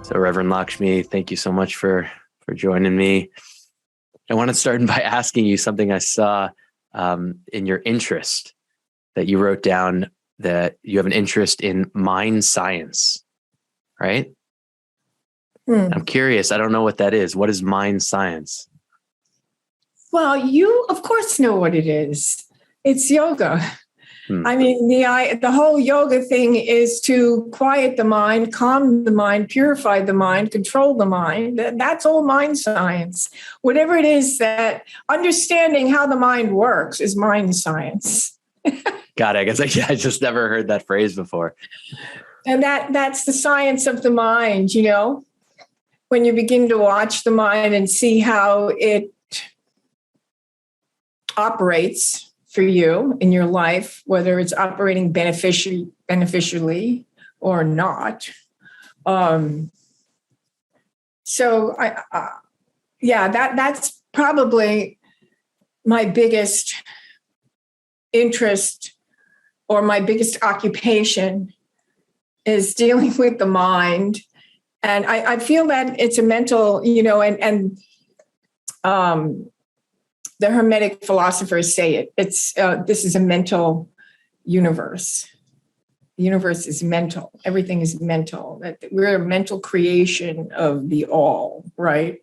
So Reverend Lakshmi, thank you so much for joining me. I want to start by asking you something I saw in your interest, that you wrote down that you have an interest in mind science, right? I'm curious. I don't know what that is. What is mind science? Well, you, of course, know what it is. It's yoga. I mean, the whole yoga thing is to quiet the mind, calm the mind, purify the mind, control the mind. That's all mind science. Whatever it is, that understanding how the mind works is mind science. Got it. I guess I just never heard that phrase before. And that's the science of the mind, you know, when you begin to watch the mind and see how it operates for you in your life, whether it's operating beneficially or not. That's probably my biggest interest, or my biggest occupation, is dealing with the mind. And I feel that it's a mental, you know, and the Hermetic philosophers say it. It's this is a mental universe. The universe is mental. Everything is mental. That we're a mental creation of the all, right?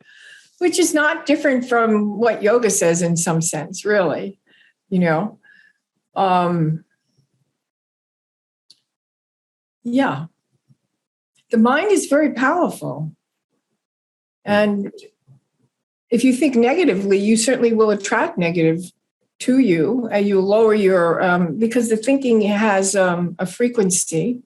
Which is not different from what yoga says in some sense, really. You know, the mind is very powerful, and if you think negatively, you certainly will attract negative to you, and you lower your, because the thinking has a frequency.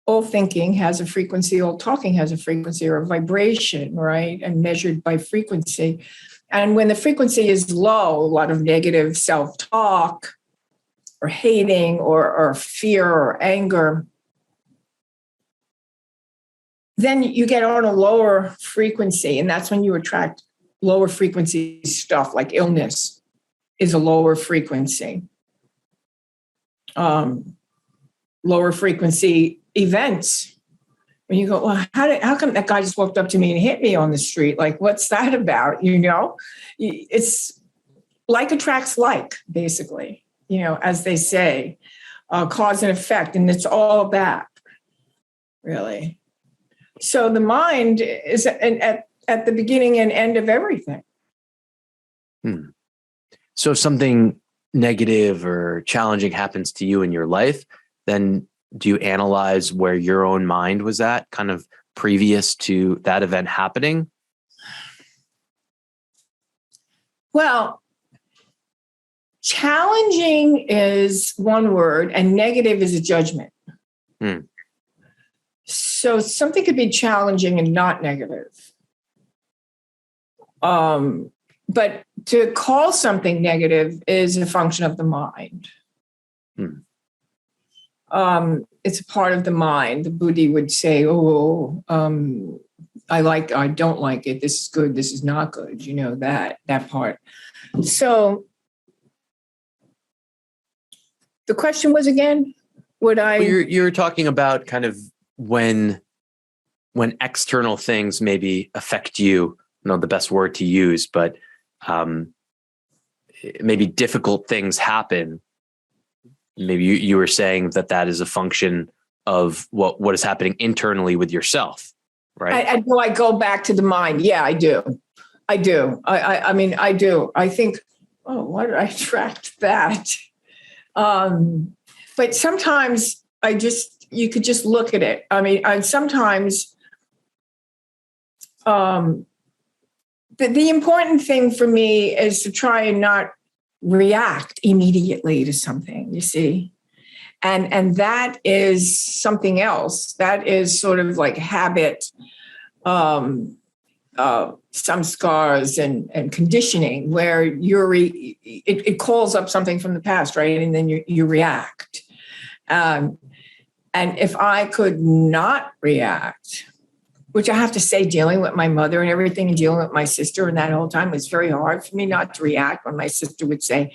All thinking has a frequency, all talking has a frequency or a vibration, right? And measured by frequency. And when the frequency is low, a lot of negative self-talk or hating or fear or anger, then you get on a lower frequency, and that's when you attract lower frequency stuff, like illness is a lower frequency. Lower frequency events. When you go, well, how come that guy just walked up to me and hit me on the street? Like, what's that about? You know, it's like attracts like, basically, you know, as they say, cause and effect. And it's all that, really. So the mind is at the beginning and end of everything. So if something negative or challenging happens to you in your life, then do you analyze where your own mind was at kind of previous to that event happening? Well, challenging is one word and negative is a judgment. So something could be challenging and not negative. But to call something negative is a function of the mind. It's a part of the mind. The Buddha would say, I don't like it. This is good. This is not good. You know, that part. So the question was again, you're talking about kind of when external things maybe affect you, not the best word to use, but maybe difficult things happen. Maybe you were saying that is a function of what is happening internally with yourself, right? I go back to the mind. Yeah, I do. I mean, I do. I think, why did I attract that? But sometimes you could just look at it. I mean, and sometimes the important thing for me is to try and not react immediately to something, you see. And that is something else. That is sort of like habit, some scars and conditioning where it calls up something from the past, right? And then you react. And if I could not react, which I have to say, dealing with my mother and everything and dealing with my sister and that whole time was very hard for me not to react when my sister would say,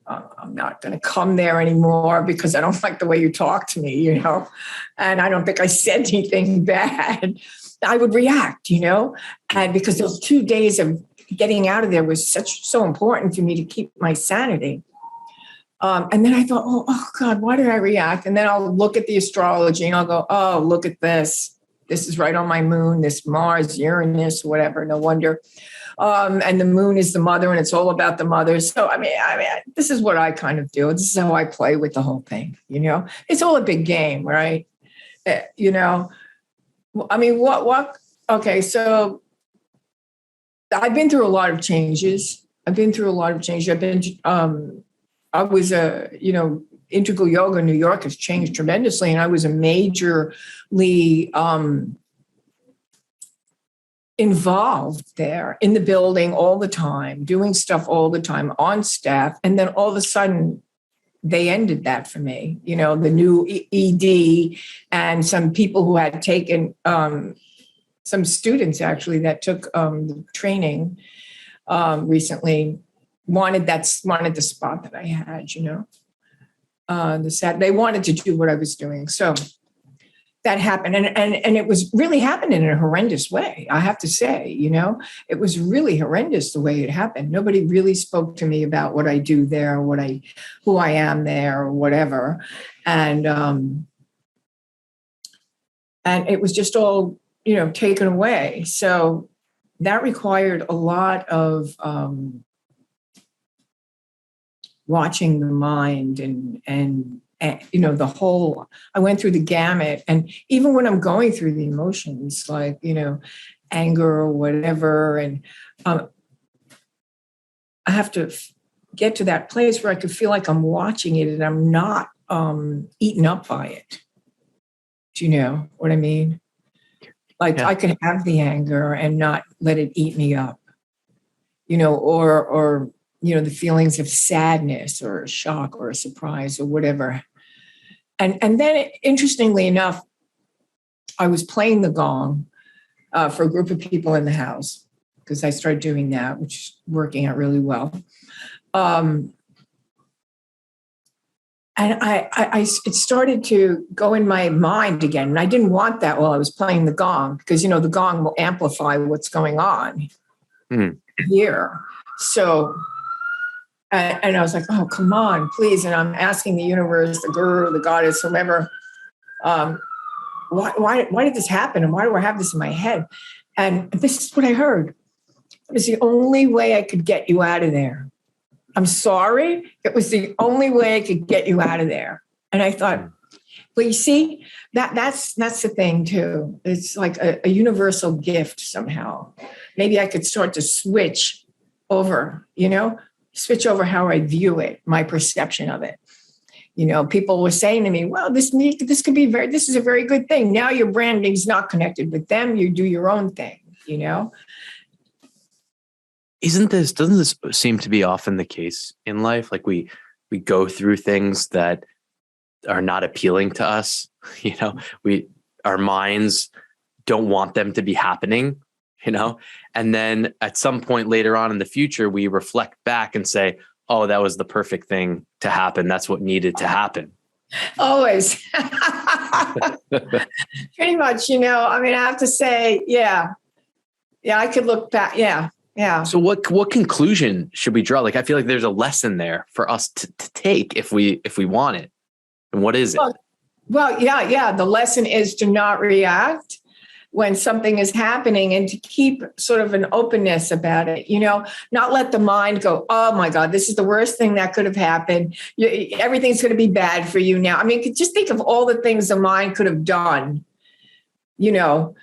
I'm not going to come there anymore because I don't like the way you talk to me, and I don't think I said anything bad. I would react, and because those 2 days of getting out of there was so important for me to keep my sanity. And then I thought, oh God, why did I react? And then I'll look at the astrology and I'll go, oh, look at this. This is right on my moon, this Mars, Uranus, whatever. No wonder. And the moon is the mother, and it's all about the mother. So, I mean, this is what I kind of do. This is how I play with the whole thing. It's all a big game, right? I mean, what? Okay, so I've been through a lot of changes. I was Integral Yoga in New York has changed tremendously, and I was a majorly involved there in the building all the time, doing stuff all the time on staff. And then all of a sudden they ended that for me, the new ED and some people who had taken, some students actually that took the training recently wanted the spot that I had, they wanted to do what I was doing. So that happened. And it was really happening in a horrendous way. I have to say, it was really horrendous the way it happened. Nobody really spoke to me about what I do there, who I am there or whatever. And it was just all, taken away. So that required a lot of watching the mind and the whole, I went through the gamut. And even when I'm going through the emotions, like, anger or whatever, and I have to get to that place where I could feel like I'm watching it and I'm not eaten up by it. Do you know what I mean? Like, yeah. I could have the anger and not let it eat me up, or the feelings of sadness or shock or surprise or whatever. And then, interestingly enough, I was playing the gong for a group of people in the house because I started doing that, which is working out really well. And it started to go in my mind again. And I didn't want that while I was playing the gong because, the gong will amplify what's going on here. So... And I was like, oh, come on, please. And I'm asking the universe, the guru, the goddess, whomever, why did this happen? And why do I have this in my head? And this is what I heard. It was the only way I could get you out of there. I'm sorry. It was the only way I could get you out of there. And I thought, well, you see, that's the thing too. It's like a universal gift somehow. Maybe I could start to switch over, switch over how I view it, my perception of it. People were saying to me, well, this could be this is a very good thing. Now your branding's not connected with them. You do your own thing, doesn't this seem to be often the case in life? Like we go through things that are not appealing to us. Our minds don't want them to be happening. And then at some point later on in the future, we reflect back and say, oh, that was the perfect thing to happen. That's what needed to happen. Always. Pretty much, I have to say, yeah, I could look back. Yeah. So what conclusion should we draw? Like, I feel like there's a lesson there for us to take if we want it. And what is it? Well, yeah. The lesson is to not react when something is happening and to keep sort of an openness about it, not let the mind go, oh my God, this is the worst thing that could have happened. Everything's going to be bad for you now. Just think of all the things the mind could have done, with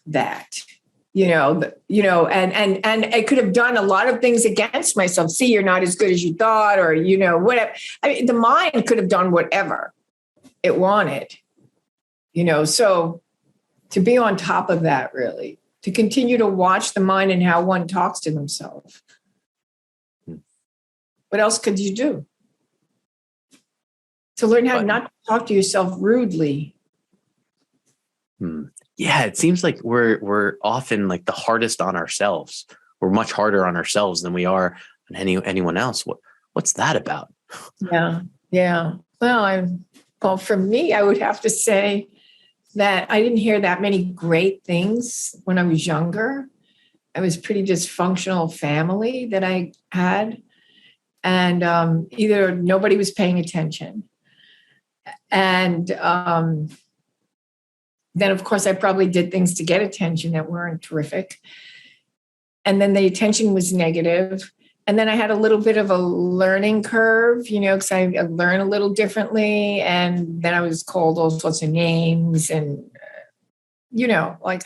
that, and it could have done a lot of things against myself. See, you're not as good as you thought, or, whatever. The mind could have done whatever it wanted. So to be on top of that, really, to continue to watch the mind and how one talks to themselves. What else could you do? To learn how not to talk to yourself rudely. Yeah, it seems like we're often like the hardest on ourselves. We're much harder on ourselves than we are anyone else. What's that about? Yeah. Yeah. Well, for me, I would have to say that I didn't hear that many great things when I was younger. I was pretty dysfunctional family that I had. And either nobody was paying attention. And then, of course, I probably did things to get attention that weren't terrific. And then the attention was negative. And then I had a little bit of a learning curve, because I learned a little differently. And then I was called all sorts of names. And, like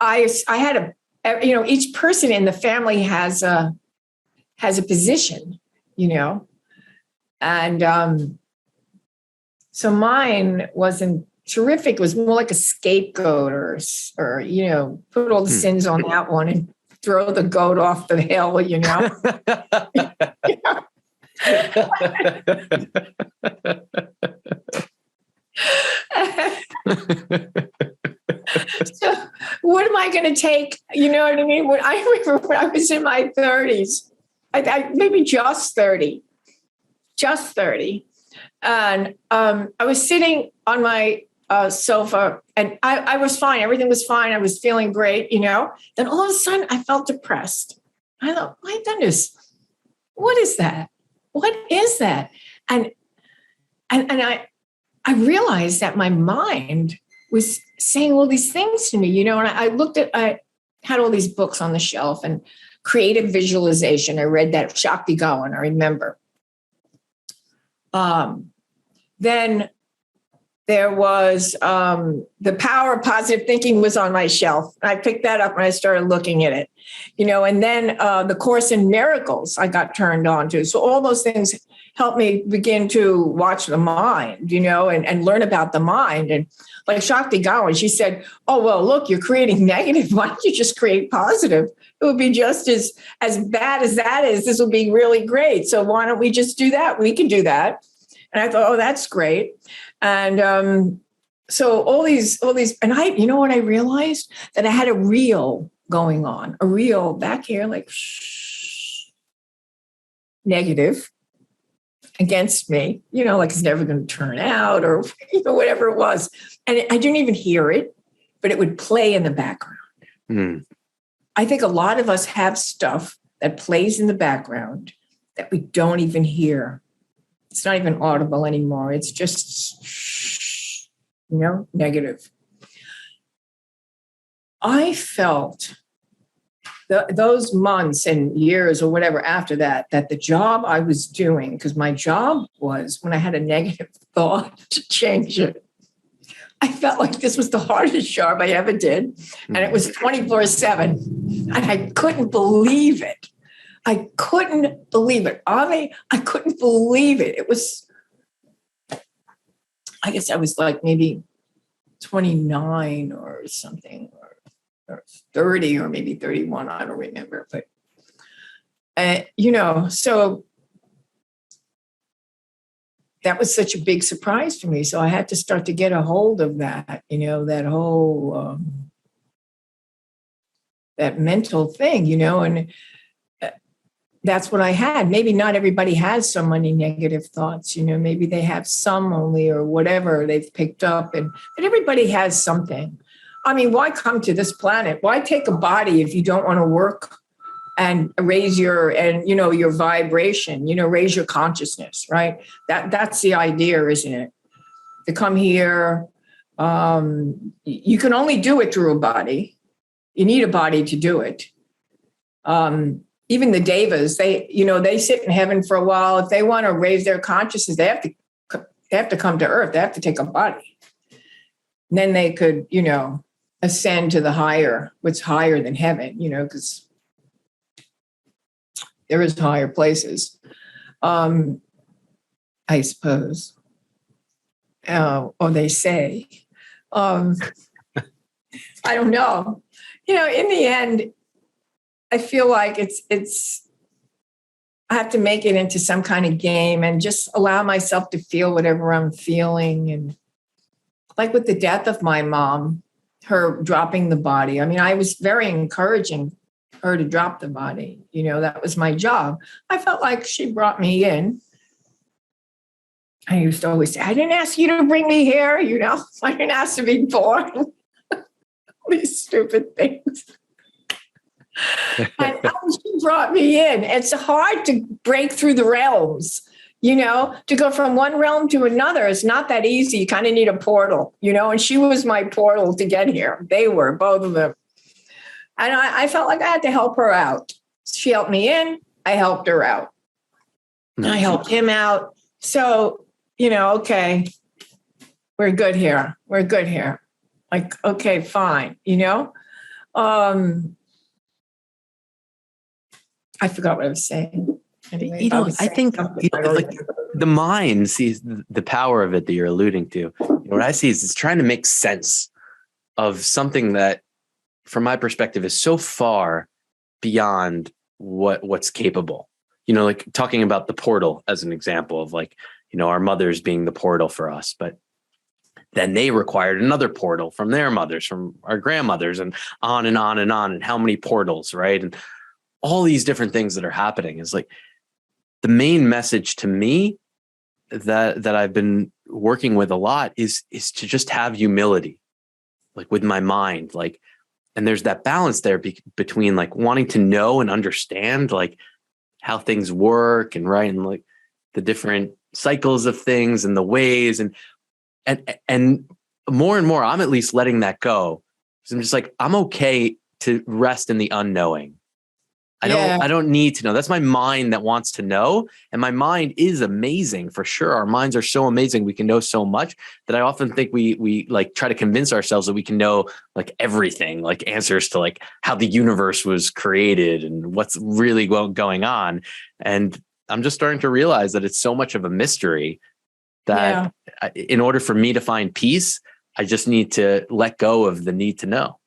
I had each person in the family has a position, and so mine wasn't terrific. It was more like a scapegoat or put all the sins on that one and throw the goat off the hill, So what am I going to take? You know what I mean? I remember when I was in my 30s, I maybe just 30. And I was sitting on my sofa and I was fine. Everything was fine. I was feeling great, Then all of a sudden I felt depressed. I thought, my goodness, what is that? What is that? And I realized that my mind was saying all these things to me, and I had all these books on the shelf and creative visualization. I read that Shakti Gawan, I remember. Then there was the Power of Positive Thinking was on my shelf. I picked that up and I started looking at it, and then the Course in Miracles I got turned on to. So all those things helped me begin to watch the mind, and learn about the mind. And like Shakti Gawan, she said, oh, well, look, you're creating negative. Why don't you just create positive? It would be just as bad as that is. This will be really great. So why don't we just do that? We can do that. And I thought, oh, that's great. And so all these, and what I realized? That I had a reel going on, a reel back here, like negative against me, like it's never going to turn out or, whatever it was. And I didn't even hear it, but it would play in the background. I think a lot of us have stuff that plays in the background that we don't even hear. It's not even audible anymore. It's just, negative. I felt those months and years or whatever after that the job I was doing, because my job was when I had a negative thought to change it. I felt like this was the hardest job I ever did. And it was 24/7. And I couldn't believe it. I couldn't believe it. Avi, I couldn't believe it. It was, I guess I was like maybe 29 or something, or 30 or maybe 31. I don't remember. But, so that was such a big surprise for me. So I had to start to get a hold of that, that whole, that mental thing, and that's what I had. Maybe not everybody has so many negative thoughts, maybe they have some only or whatever they've picked up, but everybody has something. I mean, why come to this planet? Why take a body if you don't want to work and raise your vibration, raise your consciousness, right? That's the idea, isn't it? To come here, you can only do it through a body. You need a body to do it. Even the devas, they sit in heaven for a while. If they want to raise their consciousness, they have to come to earth. They have to take a body. And then they could, ascend to the higher, what's higher than heaven, because there is higher places, I suppose. Or they say. I don't know. In the end, I feel like it's I have to make it into some kind of game and just allow myself to feel whatever I'm feeling. And like with the death of my mom, her dropping the body, I mean, I was very encouraging her to drop the body. That was my job. I felt like she brought me in. I used to always say, I didn't ask you to bring me here, I didn't ask to be born. All these stupid things. And she brought me in. It's hard to break through the realms, to go from one realm to another. It's not that easy. You kind of need a portal, and she was my portal to get here. They were, both of them. And I felt like I had to help her out. She helped me in. I helped her out. And I helped him out. So, okay, we're good here. We're good here. Like, okay, fine. I forgot what I was saying. Anyway, I think like the mind sees the power of it that you're alluding to. What I see is it's trying to make sense of something that, from my perspective, is so far beyond what's capable. Like talking about the portal as an example of like, our mothers being the portal for us, but then they required another portal from their mothers, from our grandmothers, and on and on and on, and how many portals, right? And all these different things that are happening is like the main message to me that I've been working with a lot is to just have humility, like with my mind, like, and there's that balance there between like wanting to know and understand like how things work and right, and like the different cycles of things and the ways, and more and more I'm at least letting that go. So I'm just like, I'm okay to rest in the unknowing. I don't need to know. That's my mind that wants to know. And my mind is amazing for sure. Our minds are so amazing. We can know so much that I often think we like try to convince ourselves that we can know like everything, like answers to like how the universe was created and what's really going on. And I'm just starting to realize that it's so much of a mystery that in order for me to find peace, I just need to let go of the need to know.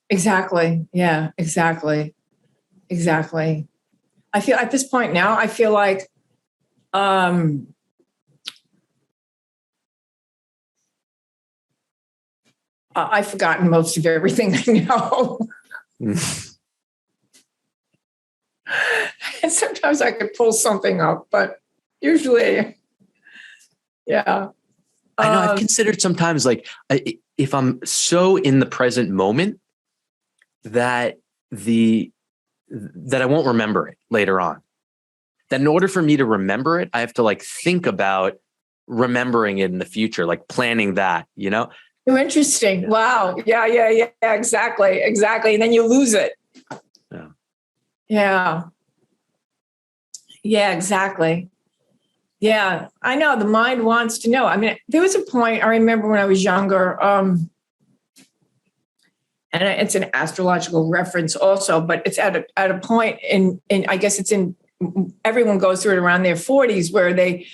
Exactly. Yeah, exactly. I feel at this point now, I feel like I've forgotten most of everything I know. And sometimes I could pull something up, but usually, yeah. I know I've considered sometimes like if I'm so in the present moment that I won't remember it later on. That in order for me to remember it, I have to like think about remembering it in the future, like planning that, Oh, interesting. Wow. Yeah. Exactly. And then you lose it. Yeah, exactly. Yeah, I know the mind wants to know. I mean, there was a point I remember when I was younger, and it's an astrological reference also, but it's at a point in I guess it's in, everyone goes through it around their 40s where they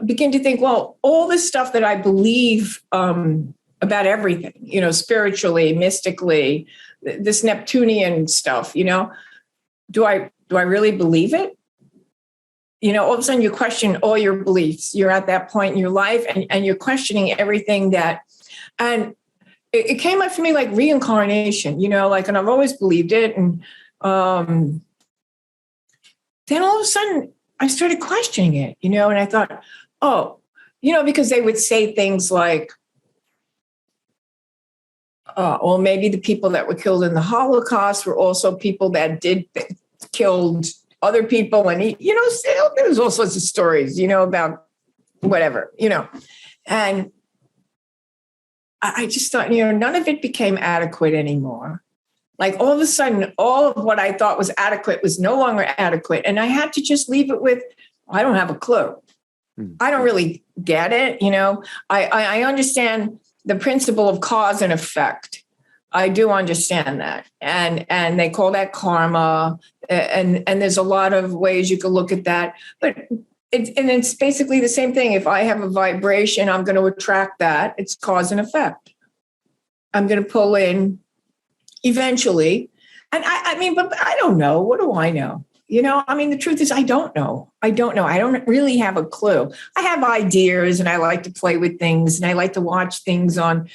begin to think, well, all this stuff that I believe about everything, spiritually, mystically, this Neptunian stuff, do I really believe it? All of a sudden you question all your beliefs. You're at that point in your life and you're questioning everything and it came up for me like reincarnation, and I've always believed it. And then all of a sudden I started questioning it, and I thought, oh, because they would say things like, well, maybe the people that were killed in the Holocaust were also people that killed other people. And, there's all sorts of stories, about whatever, and I just thought, none of it became adequate anymore. Like all of a sudden, all of what I thought was adequate was no longer adequate. And I had to just leave it with, I don't have a clue. I don't really get it. I understand the principle of cause and effect. I do understand that. And they call that karma. And there's a lot of ways you can look at that. But it's basically the same thing. If I have a vibration, I'm going to attract that. It's cause and effect. I'm going to pull in eventually. And I mean, but I don't know. What do I know? The truth is I don't know. I don't really have a clue. I have ideas and I like to play with things and I like to watch things on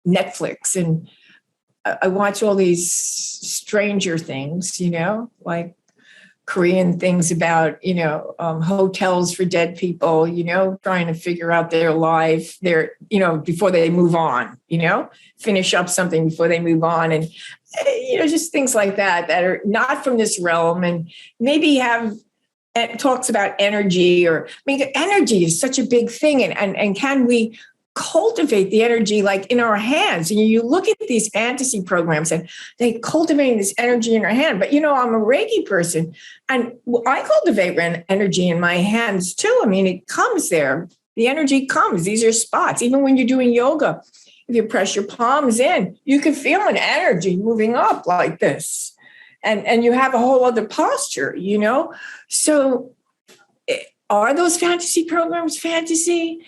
Netflix, and I watch all these stranger things, like Korean things about, hotels for dead people, trying to figure out their life, before they move on, finish up something before they move on. And, just things like that are not from this realm, and maybe it talks about energy, energy is such a big thing. And can we cultivate the energy like in our hands? And you look at these fantasy programs and they cultivate this energy in our hand. But, I'm a Reiki person and I cultivate energy in my hands too. I mean, it comes there. The energy comes. These are spots. Even when you're doing yoga, if you press your palms in, you can feel an energy moving up like this. And you have a whole other posture, So are those fantasy programs fantasy?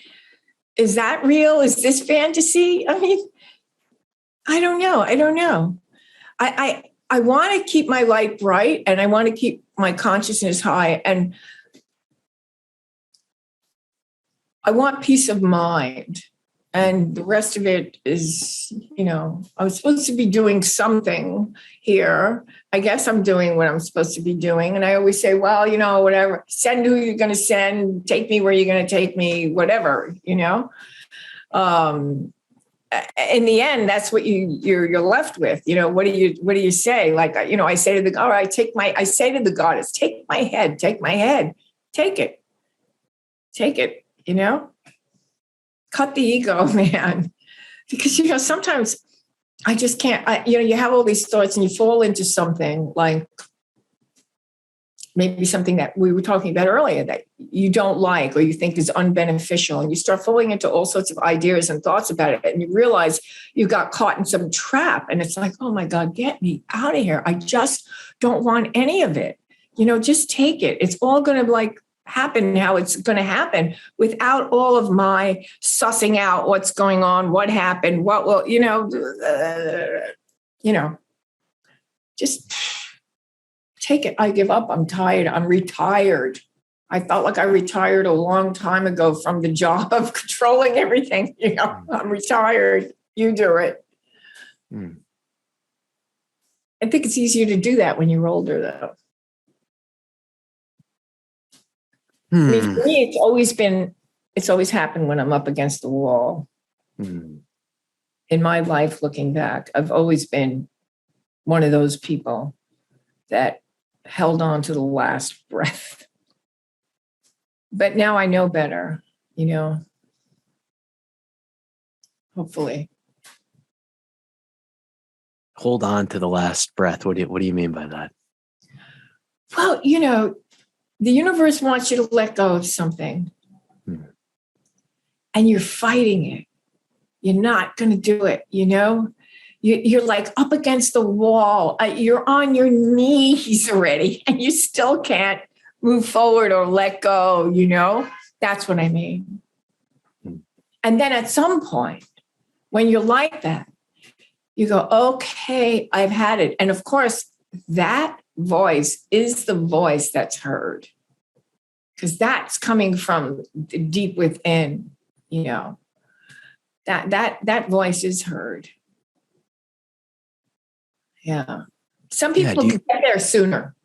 Is that real? Is this fantasy? I mean, I don't know. I want to keep my light bright, and I want to keep my consciousness high, and I want peace of mind. And the rest of it is, I was supposed to be doing something here. I guess I'm doing what I'm supposed to be doing. And I always say, well, whatever, send who you're going to send, take me where you're going to take me, whatever, In the end, that's what you're left with. What do you say? Like, I say to the, all right, I say to the goddess, take my head, take it, cut the ego, man. Because, sometimes I just can't, you have all these thoughts and you fall into something like maybe something that we were talking about earlier that you don't like or you think is unbeneficial. And you start falling into all sorts of ideas and thoughts about it. And you realize you got caught in some trap. And it's like, oh my God, get me out of here. I just don't want any of it. Just take it. It's all going to happen how it's going to happen without all of my sussing out what's going on, what happened, what will, just take it. I give up. I'm tired. I'm retired. I felt like I retired a long time ago from the job of controlling everything. I'm retired. You do it. I think it's easier to do that when you're older, though. I mean, for me, it's always happened when I'm up against the wall. In my life, looking back, I've always been one of those people that held on to the last breath. But now I know better, hopefully. Hold on to the last breath. What do you mean by that? Well, the universe wants you to let go of something. And you're fighting it. You're not going to do it, You're like up against the wall. You're on your knees already, and you still can't move forward or let go, That's what I mean. And then at some point, when you're like that, you go, okay, I've had it. And of course, that voice is the voice that's heard, because that's coming from deep within, that voice is heard. Yeah. Some people can get there sooner.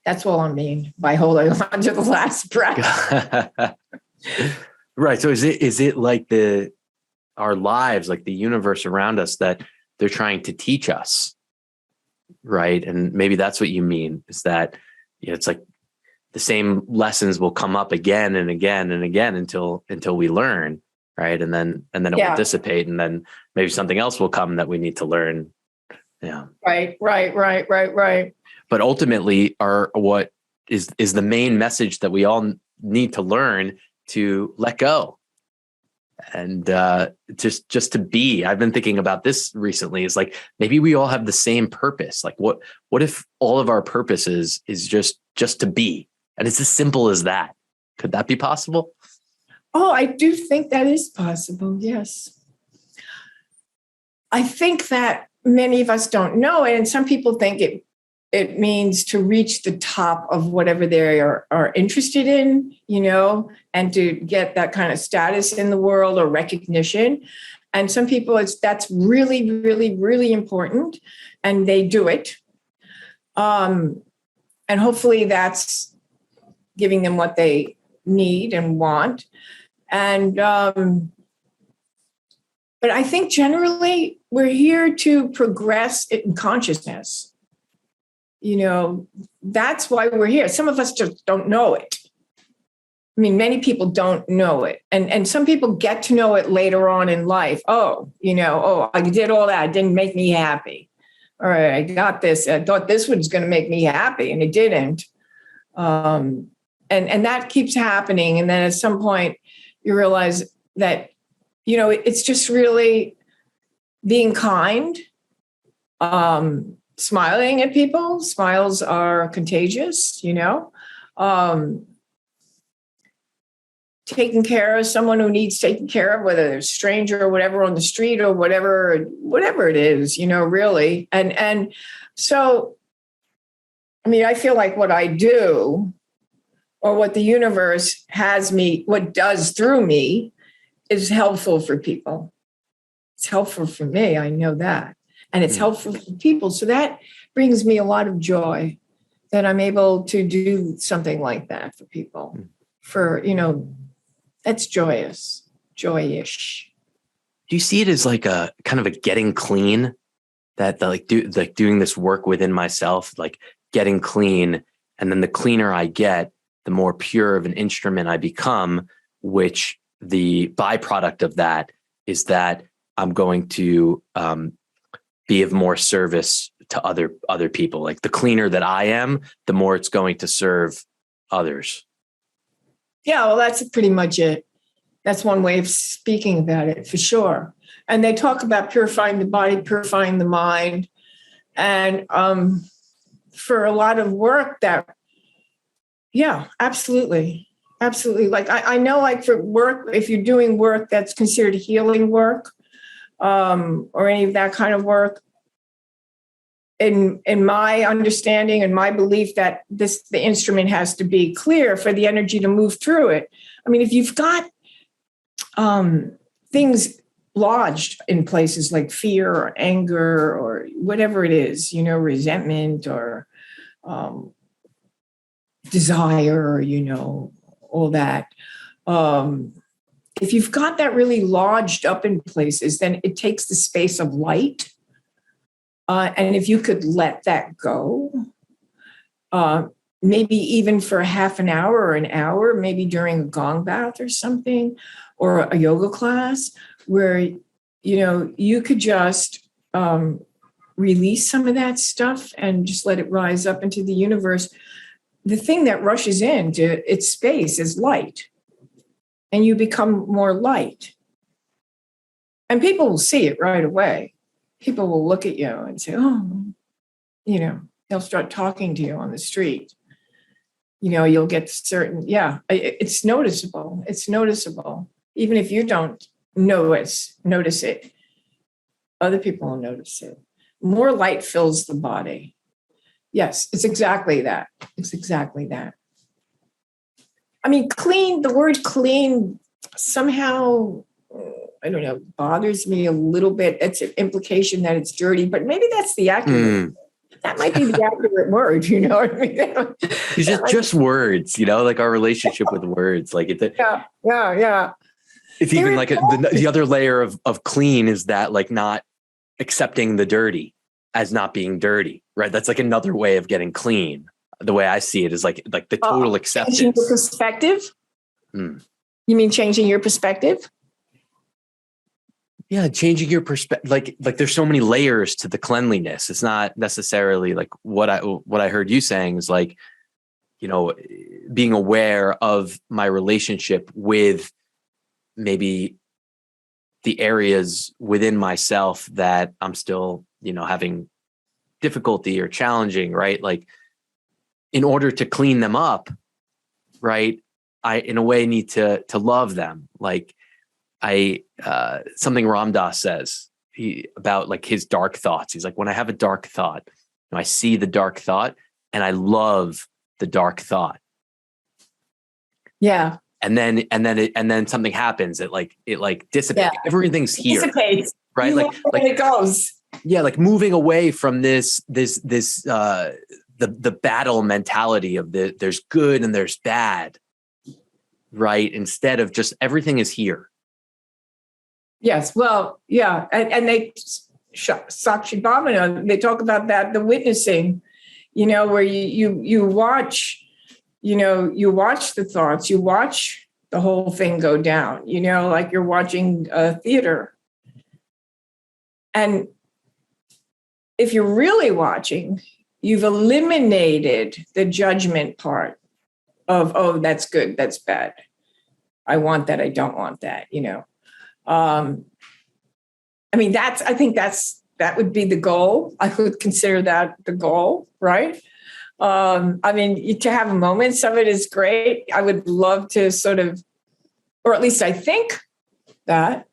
That's all I mean by holding on to the last breath. Right. So is it like our lives, like the universe around us, that they're trying to teach us? Right. And maybe that's what you mean, is that it's like the same lessons will come up again and again and again until we learn. Right. And then it will dissipate, and then maybe something else will come that we need to learn. Yeah. Right. But ultimately, what is the main message that we all need to learn to let go, and just to be. I've been thinking about this recently. Is like, maybe we all have the same purpose. Like, what if all of our purposes is just to be, and it's as simple as that? Could that be possible? Oh, I do think that is possible. Yes. I think that many of us don't know it, and some people think it means to reach the top of whatever they are interested in, and to get that kind of status in the world or recognition. And some people, that's really, really, really important, and they do it. And hopefully that's giving them what they need and want. And but I think generally we're here to progress in consciousness. That's why we're here. Some of us just don't know it. I mean, many people don't know it. And some people get to know it later on in life. I did all that. It didn't make me happy. All right, I got this. I thought this was going to make me happy, and it didn't. And that keeps happening. And then at some point you realize that, it's just really being kind, smiling at people. Smiles are contagious, taking care of someone who needs taken care of, whether they're a stranger or whatever on the street or whatever it is, really. And so, I mean, I feel like what I do or what the universe what does through me is helpful for people. It's helpful for me. I know that. And it's helpful for people. So that brings me a lot of joy that I'm able to do something like that for people. That's joyous, joyish. Do you see it as like a kind of a getting clean, that doing this work within myself, like getting clean, and then the cleaner I get, the more pure of an instrument I become, which the byproduct of that is that I'm going to be of more service to other people. Like the cleaner that I am, the more it's going to serve others. Yeah, well, that's pretty much it. That's one way of speaking about it, for sure. And they talk about purifying the body, purifying the mind. And for a lot of work absolutely. Absolutely. Like I know, like for work, if you're doing work that's considered healing work, or any of that kind of work, in my understanding and my belief that the instrument has to be clear for the energy to move through it. I mean, if you've got things lodged in places like fear or anger or whatever it is, resentment or desire, all that. If you've got that really lodged up in places, then it takes the space of light. And if you could let that go, maybe even for half an hour or an hour, maybe during a gong bath or something, or a yoga class where, you could just release some of that stuff and just let it rise up into the universe. The thing that rushes into its space is light, and you become more light. And people will see it right away. People will look at you and say, they'll start talking to you on the street. You'll get it's noticeable. It's noticeable. Even if you don't notice it, other people will notice it. More light fills the body. Yes, it's exactly that. It's exactly that. I mean, clean, the word clean somehow, I don't know, bothers me a little bit. It's an implication that it's dirty, but maybe that's the accurate. That might be the accurate word, you know what I mean? It's just words, like our relationship with words. Like yeah. It's even like the other layer of clean is that like not accepting the dirty as not being dirty, right? That's like another way of getting clean. The way I see it is like the total acceptance. Changing your perspective? You mean changing your perspective? Yeah, changing your perspective. Like there's so many layers to the cleanliness. It's not necessarily like what I heard you saying is like, being aware of my relationship with maybe the areas within myself that I'm still, having difficulty or challenging, right? Like in order to clean them up, right? I, in a way, need to love them. Like something Ram Dass says about like his dark thoughts. He's like, when I have a dark thought, I see the dark thought and I love the dark thought. Yeah. and then something happens. It dissipates. Yeah. Everything's here, Dissipates. right? Like it goes. Yeah, like moving away from this the battle mentality of there's good and there's bad, right? Instead of just everything is here. Yes, well, yeah, and they Sakshi Bhavana, they talk about that, the witnessing, where you watch, you watch the thoughts, you watch the whole thing go down, like you're watching a theater. And if you're really watching, you've eliminated the judgment part of, oh, that's good, that's bad. I want that, I don't want that, I think that would be the goal. I would consider that the goal, right? To have moments of it is great. I would love to sort of, or at least I think that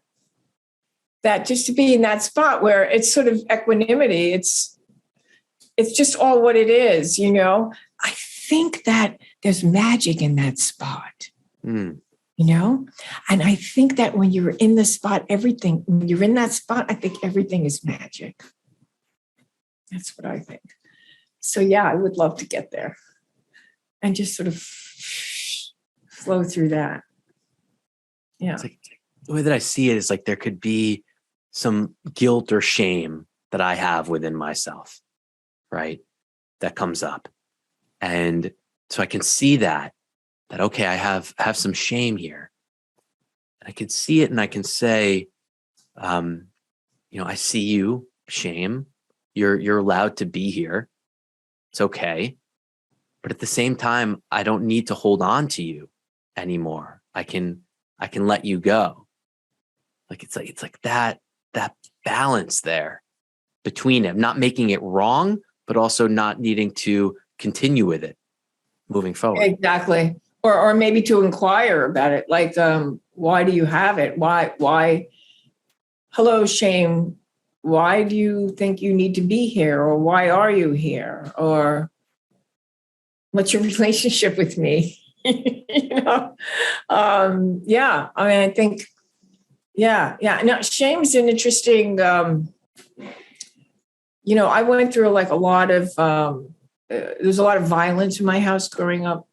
just to be in that spot where it's sort of equanimity, it's just all what it is, I think that there's magic in that spot. And I think that when you're in the spot, when you're in that spot, I think everything is magic. That's what I think. So yeah, I would love to get there and just sort of flow through that. Yeah. It's like, the way that I see it is like there could be some guilt or shame that I have within myself, right? That comes up. And so I can see that okay, I have some shame here. I can see it and I can say, I see you, shame. You're allowed to be here. It's okay. But at the same time, I don't need to hold on to you anymore. I can let you go. It's like that balance there between it, not making it wrong, but also not needing to continue with it moving forward. Exactly. Or maybe to inquire about it, like, why do you have it? Why? Hello, shame. Why do you think you need to be here? Or why are you here? Or what's your relationship with me? I think, No, shame's an interesting, I went through like a lot of, there's a lot of violence in my house growing up.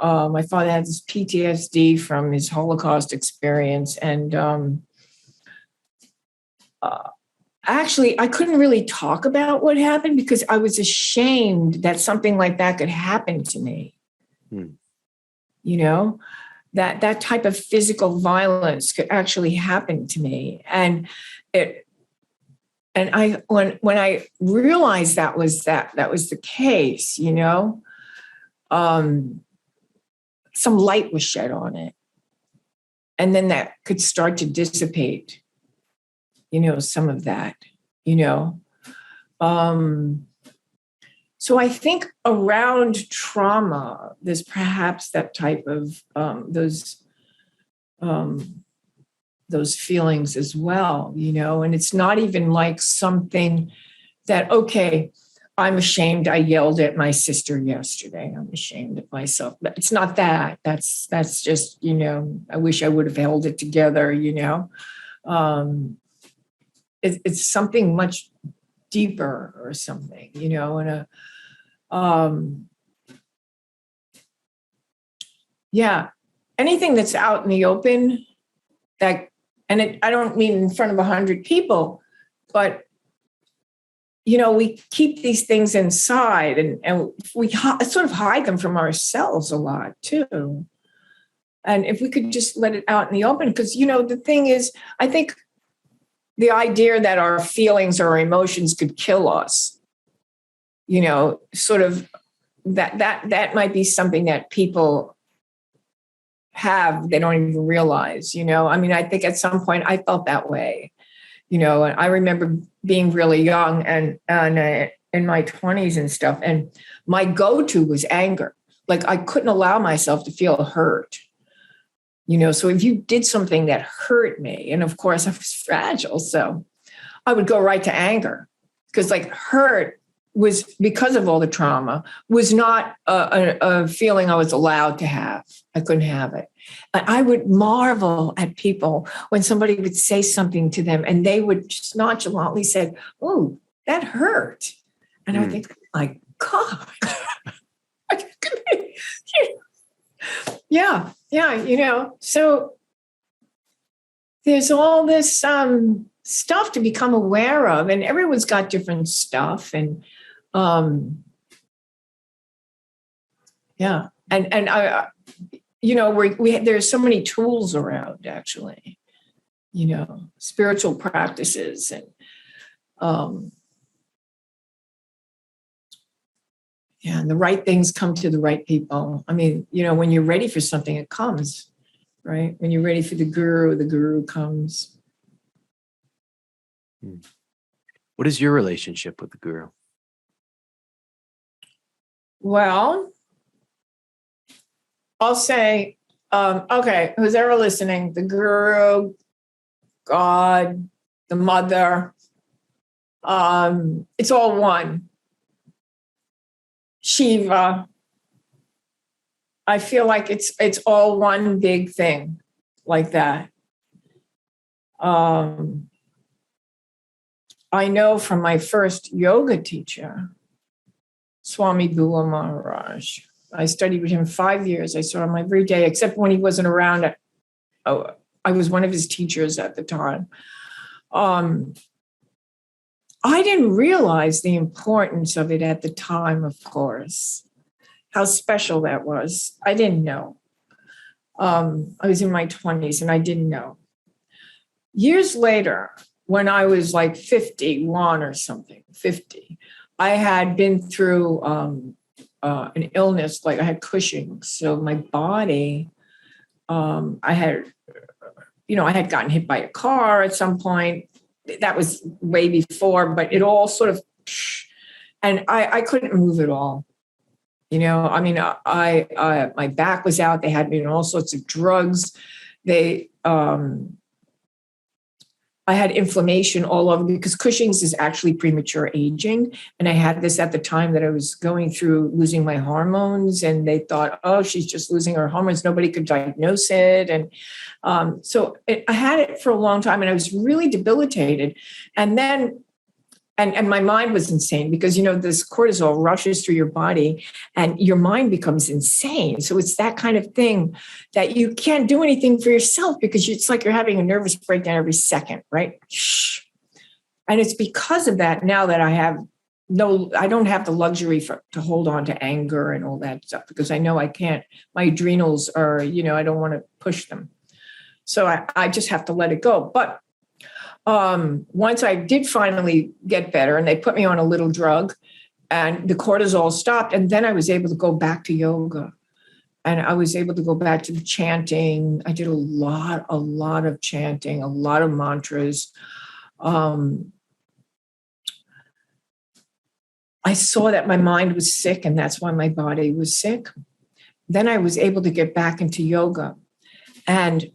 My father had this PTSD from his Holocaust experience. And actually, I couldn't really talk about what happened because I was ashamed that something like that could happen to me. That type of physical violence could actually happen to me. And when I realized that was the case, some light was shed on it. And then that could start to dissipate, some of that, So I think around trauma, there's perhaps that type of, those feelings as well, and it's not even like something that, okay, I'm ashamed I yelled at my sister yesterday. I'm ashamed of myself. But it's not that. That's just, I wish I would have held it together, It's something much deeper or something, and anything that's out in the open I don't mean in front of 100 people, but we keep these things inside and we sort of hide them from ourselves a lot too. And if we could just let it out in the open, because, the thing is, I think the idea that our feelings or emotions could kill us, sort of that might be something that people have, they don't even realize, I think at some point I felt that way. And I remember being really young and in my 20s and stuff. And my go-to was anger. Like I couldn't allow myself to feel hurt. So if you did something that hurt me, and of course I was fragile, so I would go right to anger because like hurt was, because of all the trauma, was not a feeling I was allowed to have. I couldn't have it. I would marvel at people when somebody would say something to them and they would just nonchalantly say, "Oh, that hurt." And I would think, my God. Yeah. So there's all this stuff to become aware of, and everyone's got different stuff. And and I, there's so many tools around, actually, spiritual practices, and and the right things come to the right people. I mean, when you're ready for something, it comes, right? When you're ready for the guru comes. What is your relationship with the guru? Well, I'll say, okay, who's ever listening, the guru, God, the mother, it's all one. Shiva. I feel like it's all one big thing like that. I know from my first yoga teacher, Swami Bua Maharaj. I studied with him 5 years. I saw him every day, except when he wasn't around. I was one of his teachers at the time. I didn't realize the importance of it at the time, of course, how special that was. I didn't know. I was in my 20s and I didn't know. Years later, when I was like 51 or something, 50, I had been through an illness, like I had Cushing's. So my body, I had gotten hit by a car at some point. That was way before, but it all sort of, and I couldn't move at all. I mean, my back was out. They had me on all sorts of drugs. I had inflammation all over because Cushing's is actually premature aging. And I had this at the time that I was going through losing my hormones, and they thought, oh, she's just losing her hormones. Nobody could diagnose it. And I had it for a long time, and I was really debilitated. And then, and my mind was insane because, this cortisol rushes through your body and your mind becomes insane. So it's that kind of thing that you can't do anything for yourself because it's like you're having a nervous breakdown every second, right? And it's because of that now that I don't have the luxury to hold on to anger and all that stuff because I know I can't. My adrenals are, I don't want to push them. So I just have to let it go. But once I did finally get better and they put me on a little drug and the cortisol stopped, and then I was able to go back to yoga and I was able to go back to the chanting. I did a lot of chanting, a lot of mantras. I saw that my mind was sick and that's why my body was sick. Then I was able to get back into yoga. And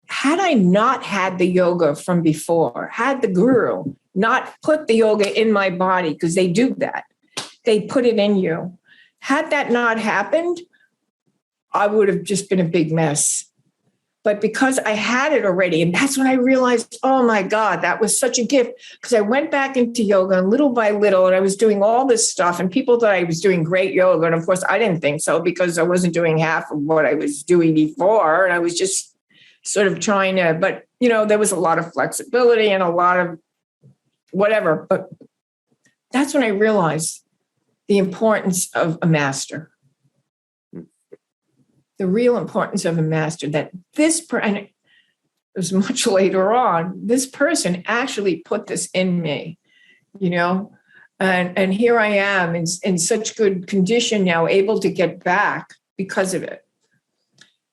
had I not had the yoga from before, had the guru not put the yoga in my body, because they do that, they put it in you. Had that not happened, I would have just been a big mess. But because I had it already, and that's when I realized, oh my God, that was such a gift. Because I went back into yoga and little by little, and I was doing all this stuff, and people thought I was doing great yoga. And of course, I didn't think so because I wasn't doing half of what I was doing before. And I was just sort of trying to, but, there was a lot of flexibility and a lot of whatever. But that's when I realized the importance of a master. The real importance of a master, that and it was much later on, this person actually put this in me, and here I am in such good condition now, able to get back because of it.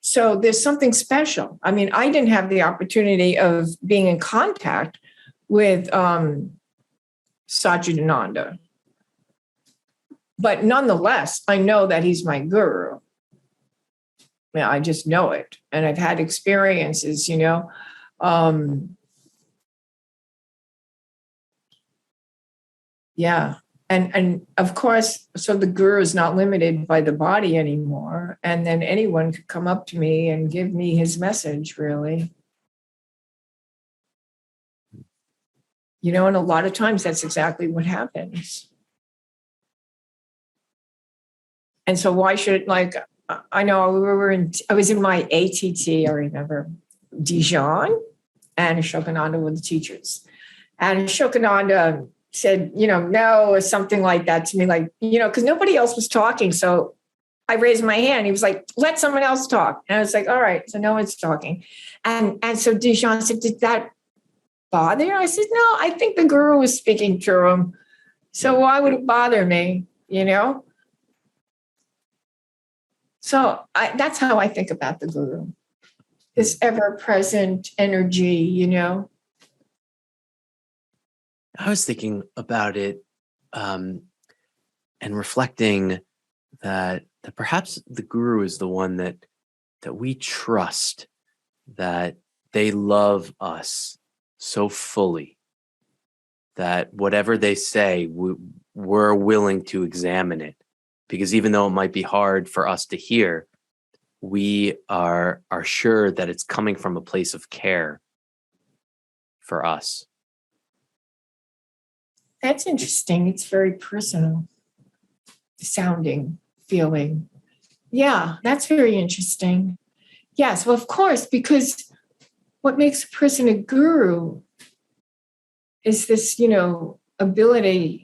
So there's something special. I mean, I didn't have the opportunity of being in contact with Satchidananda. But nonetheless, I know that he's my guru. Yeah, I just know it. And I've had experiences, yeah. And of course, so the guru is not limited by the body anymore. And then anyone could come up to me and give me his message, really. You know, and a lot of times that's exactly what happens. And so why should, like, I know I was in my ATT, I remember, Dijon and Shokananda were the teachers. And Shokananda said, no, or something like that to me, like, because nobody else was talking. So I raised my hand. He was like, let someone else talk. And I was like, all right. So no one's talking. And so Dijon said, did that bother you? I said, no, I think the guru was speaking to him. So why would it bother me? So that's how I think about the guru, this ever-present energy, I was thinking about it and reflecting that perhaps the guru is the one that we trust, that they love us so fully that whatever they say, we're willing to examine it. Because even though it might be hard for us to hear, we are sure that it's coming from a place of care for us. That's interesting. It's very personal sounding, feeling. Yeah, that's very interesting. Yes, well, of course, because what makes a person a guru is this, ability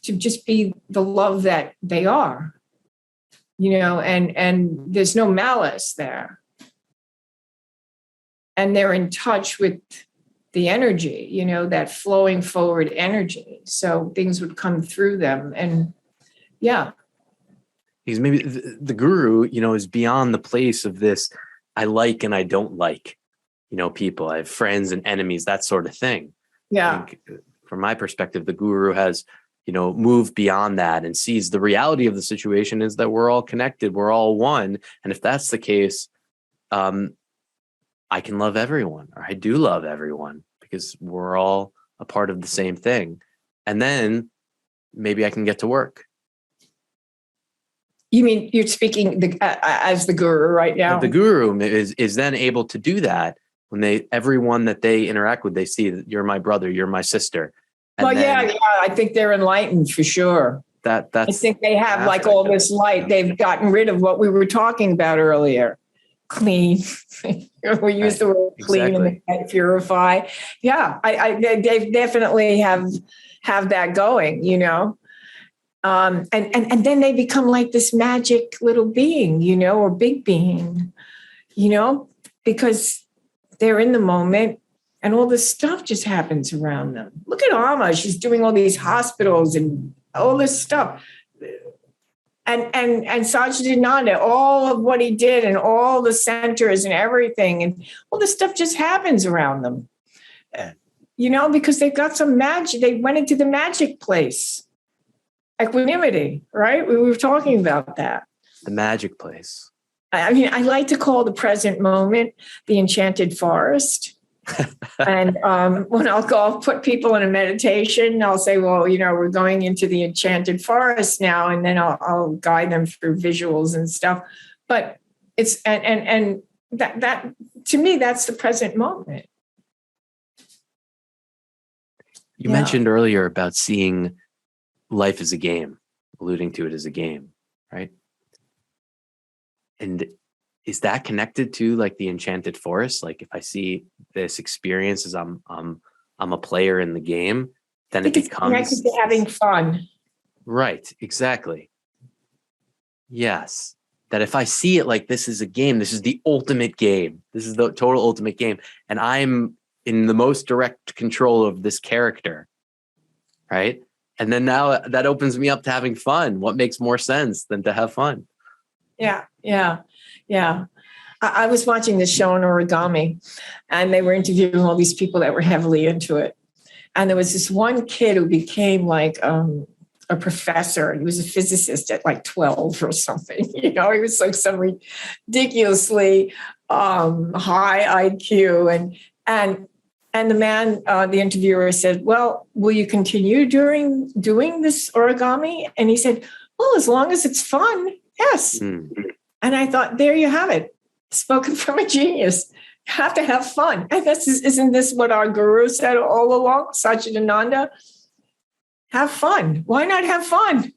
to just be the love that they are, and there's no malice there. And they're in touch with the energy, that flowing forward energy. So things would come through them. And yeah. Because maybe the guru, is beyond the place of this, I like and I don't like, people. I have friends and enemies, that sort of thing. Yeah. From my perspective, the guru has move beyond that and sees the reality of the situation is that we're all connected. We're all one. And if that's the case, I can love everyone, or I do love everyone, because we're all a part of the same thing. And then maybe I can get to work. You mean you're speaking as the guru right now? The guru is then able to do that when everyone that they interact with, they see that you're my brother, you're my sister. And yeah, I think they're enlightened for sure. That's I think they have like all this light. They've gotten rid of what we were talking about earlier. Clean. We use the word clean and purify. Yeah, they definitely have that going, and then they become like this magic little being, or big being, because they're in the moment. And all this stuff just happens around them. Look at Alma. She's doing all these hospitals and all this stuff. And Sajjanananda, all of what he did and all the centers and everything. And all this stuff just happens around them. Because they've got some magic. They went into the magic place. Equanimity, right? We were talking about that. The magic place. I mean, I like to call the present moment the enchanted forest. And when I'll put people in a meditation, I'll say, well, we're going into the enchanted forest now, and then I'll guide them through visuals and stuff. But it's and that to me, that's the present moment. You mentioned earlier about seeing life as a game, alluding to it as a game, right? And is that connected to like the enchanted forest? Like if I see this experience as I'm a player in the game, then it becomes connected to having fun. Right, exactly. Yes. That if I see it like this is a game, this is the ultimate game. This is the total ultimate game. And I'm in the most direct control of this character. Right. And then now that opens me up to having fun. What makes more sense than to have fun? Yeah. I was watching this show on origami, and they were interviewing all these people that were heavily into it. And there was this one kid who became like a professor. He was a physicist at like 12 or something. He was like some ridiculously high IQ. And And the man, the interviewer said, well, will you continue doing this origami? And he said, well, as long as it's fun, yes. And I thought, there you have it. Spoken from a genius. You have to have fun. And isn't this what our guru said all along, Satchidananda? Have fun. Why not have fun?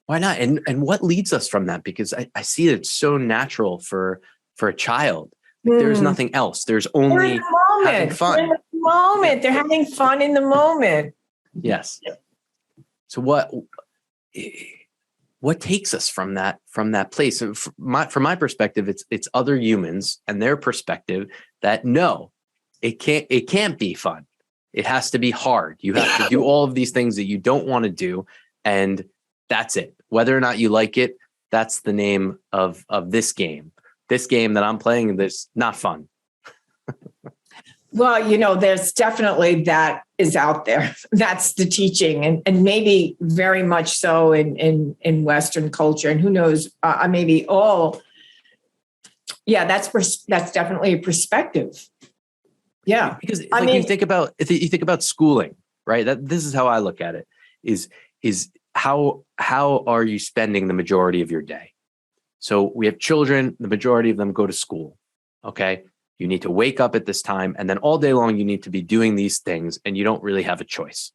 Why not? And what leads us from that? Because I see it's so natural for a child. Like, there's nothing else. There's only having fun. In the moment. They're having fun in the moment. Yes. So what takes us from that place? From my perspective, it's other humans and their perspective that no, it can't be fun. It has to be hard. You have to do all of these things that you don't want to do, and that's it. Whether or not you like it, that's the name of this game. This game that I'm playing, that's not fun. Well, there's definitely that is out there. That's the teaching, and maybe very much so in Western culture. And who knows, maybe all. Yeah, that's definitely a perspective. Yeah, because you think about schooling, right? This is how I look at it. Is how are you spending the majority of your day? So we have children, the majority of them go to school. Okay. You need to wake up at this time, and then all day long, you need to be doing these things, and you don't really have a choice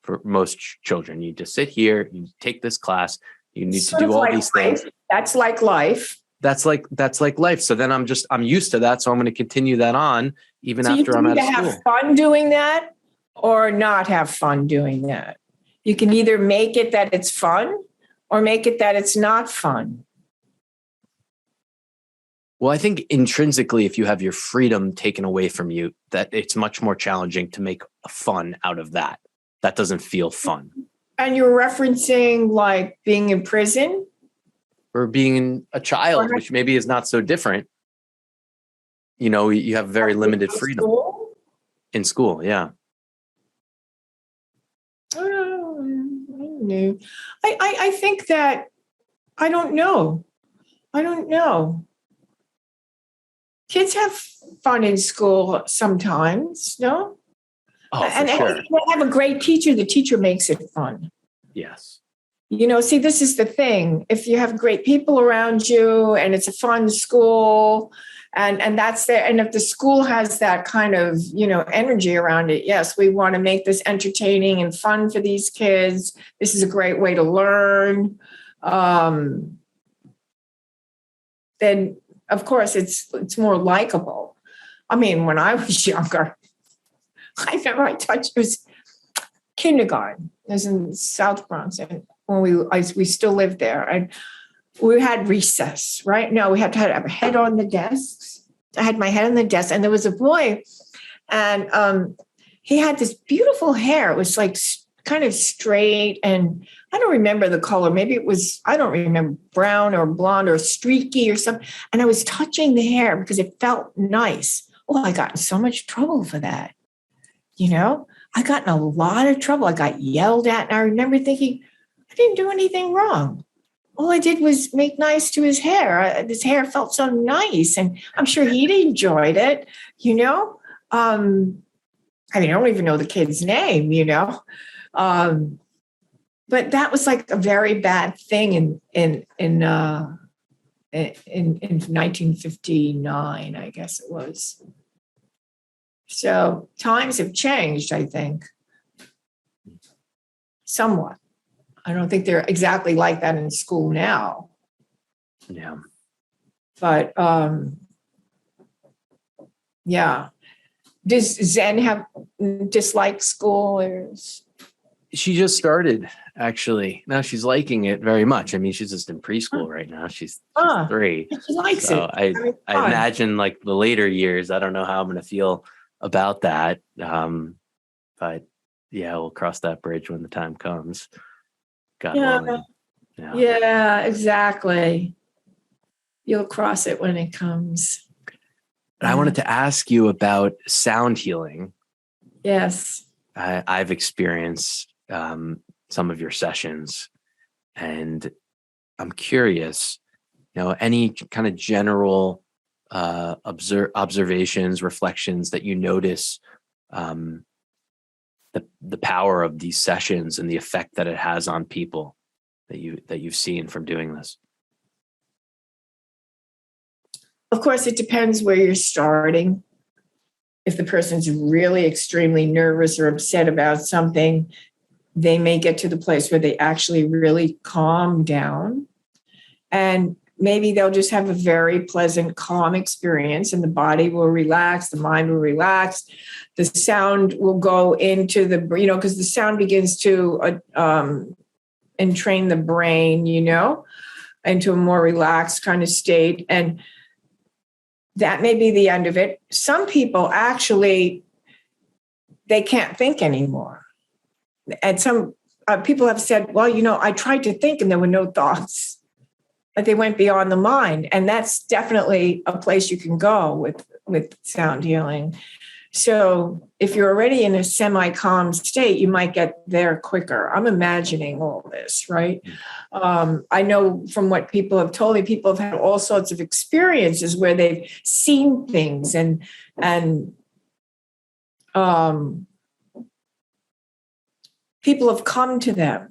for most children. You just sit here, you take this class, you need to do all these things. That's like life. That's like life. So then I'm used to that. So I'm going to continue that on even after I'm out of school. You have fun doing that or not have fun doing that. You can either make it that it's fun or make it that it's not fun. Well, I think intrinsically, if you have your freedom taken away from you, that it's much more challenging to make fun out of that. That doesn't feel fun. And you're referencing like being in prison? Or being a child, which maybe is not so different. You have very limited freedom. In school, yeah. I think that, I don't know. Kids have fun in school sometimes, no? Oh, for sure. And they have a great teacher. The teacher makes it fun. Yes. See, this is the thing. If you have great people around you and it's a fun school and that's there, and if the school has that kind of, energy around it, yes, we want to make this entertaining and fun for these kids. This is a great way to learn. Then, of course, it's more likable. I mean, when I was younger, I remember it was kindergarten. It was in South Bronx, and when we still lived there, and we had recess, right? No, we had to have a head on the desks. I had my head on the desk, and there was a boy, and he had this beautiful hair. It was like kind of straight, and I don't remember the color. Maybe it was, I don't remember, brown or blonde or streaky or something. And I was touching the hair because it felt nice. Oh, I got in so much trouble for that. I got in a lot of trouble. I got yelled at. And I remember thinking, I didn't do anything wrong. All I did was make nice to his hair. His hair felt so nice. And I'm sure he'd enjoyed it, I mean, I don't even know the kid's name, but that was like a very bad thing in 1959, I guess it was. So times have changed, I think, somewhat. I don't think they're exactly like that in school now. Yeah. But yeah. Does Zen have dislike school? Or? She just started, actually. Now she's liking it very much. I mean, she's just in preschool right now. She's 3. She likes it. I imagine like the later years, I don't know how I'm going to feel about that. But yeah, we'll cross that bridge when the time comes. God willing. Yeah, exactly. You'll cross it when it comes. I wanted to ask you about sound healing. Yes. I've experienced some of your sessions, and I'm curious, any kind of general observations, reflections that you notice, the power of these sessions and the effect that it has on people that you've seen from doing this? Of course, it depends where you're starting. If the person's really extremely nervous or upset about something, they may get to the place where they actually really calm down. And maybe they'll just have a very pleasant, calm experience, and the body will relax, the mind will relax. The sound will go into because the sound begins to entrain the brain, into a more relaxed kind of state. And that may be the end of it. Some people actually, they can't think anymore. And some people have said, well, I tried to think and there were no thoughts. But they went beyond the mind. And that's definitely a place you can go with sound healing. So if you're already in a semi-calm state, you might get there quicker. I'm imagining all this, right? I know from what people have told me, people have had all sorts of experiences where they've seen things and people have come to them.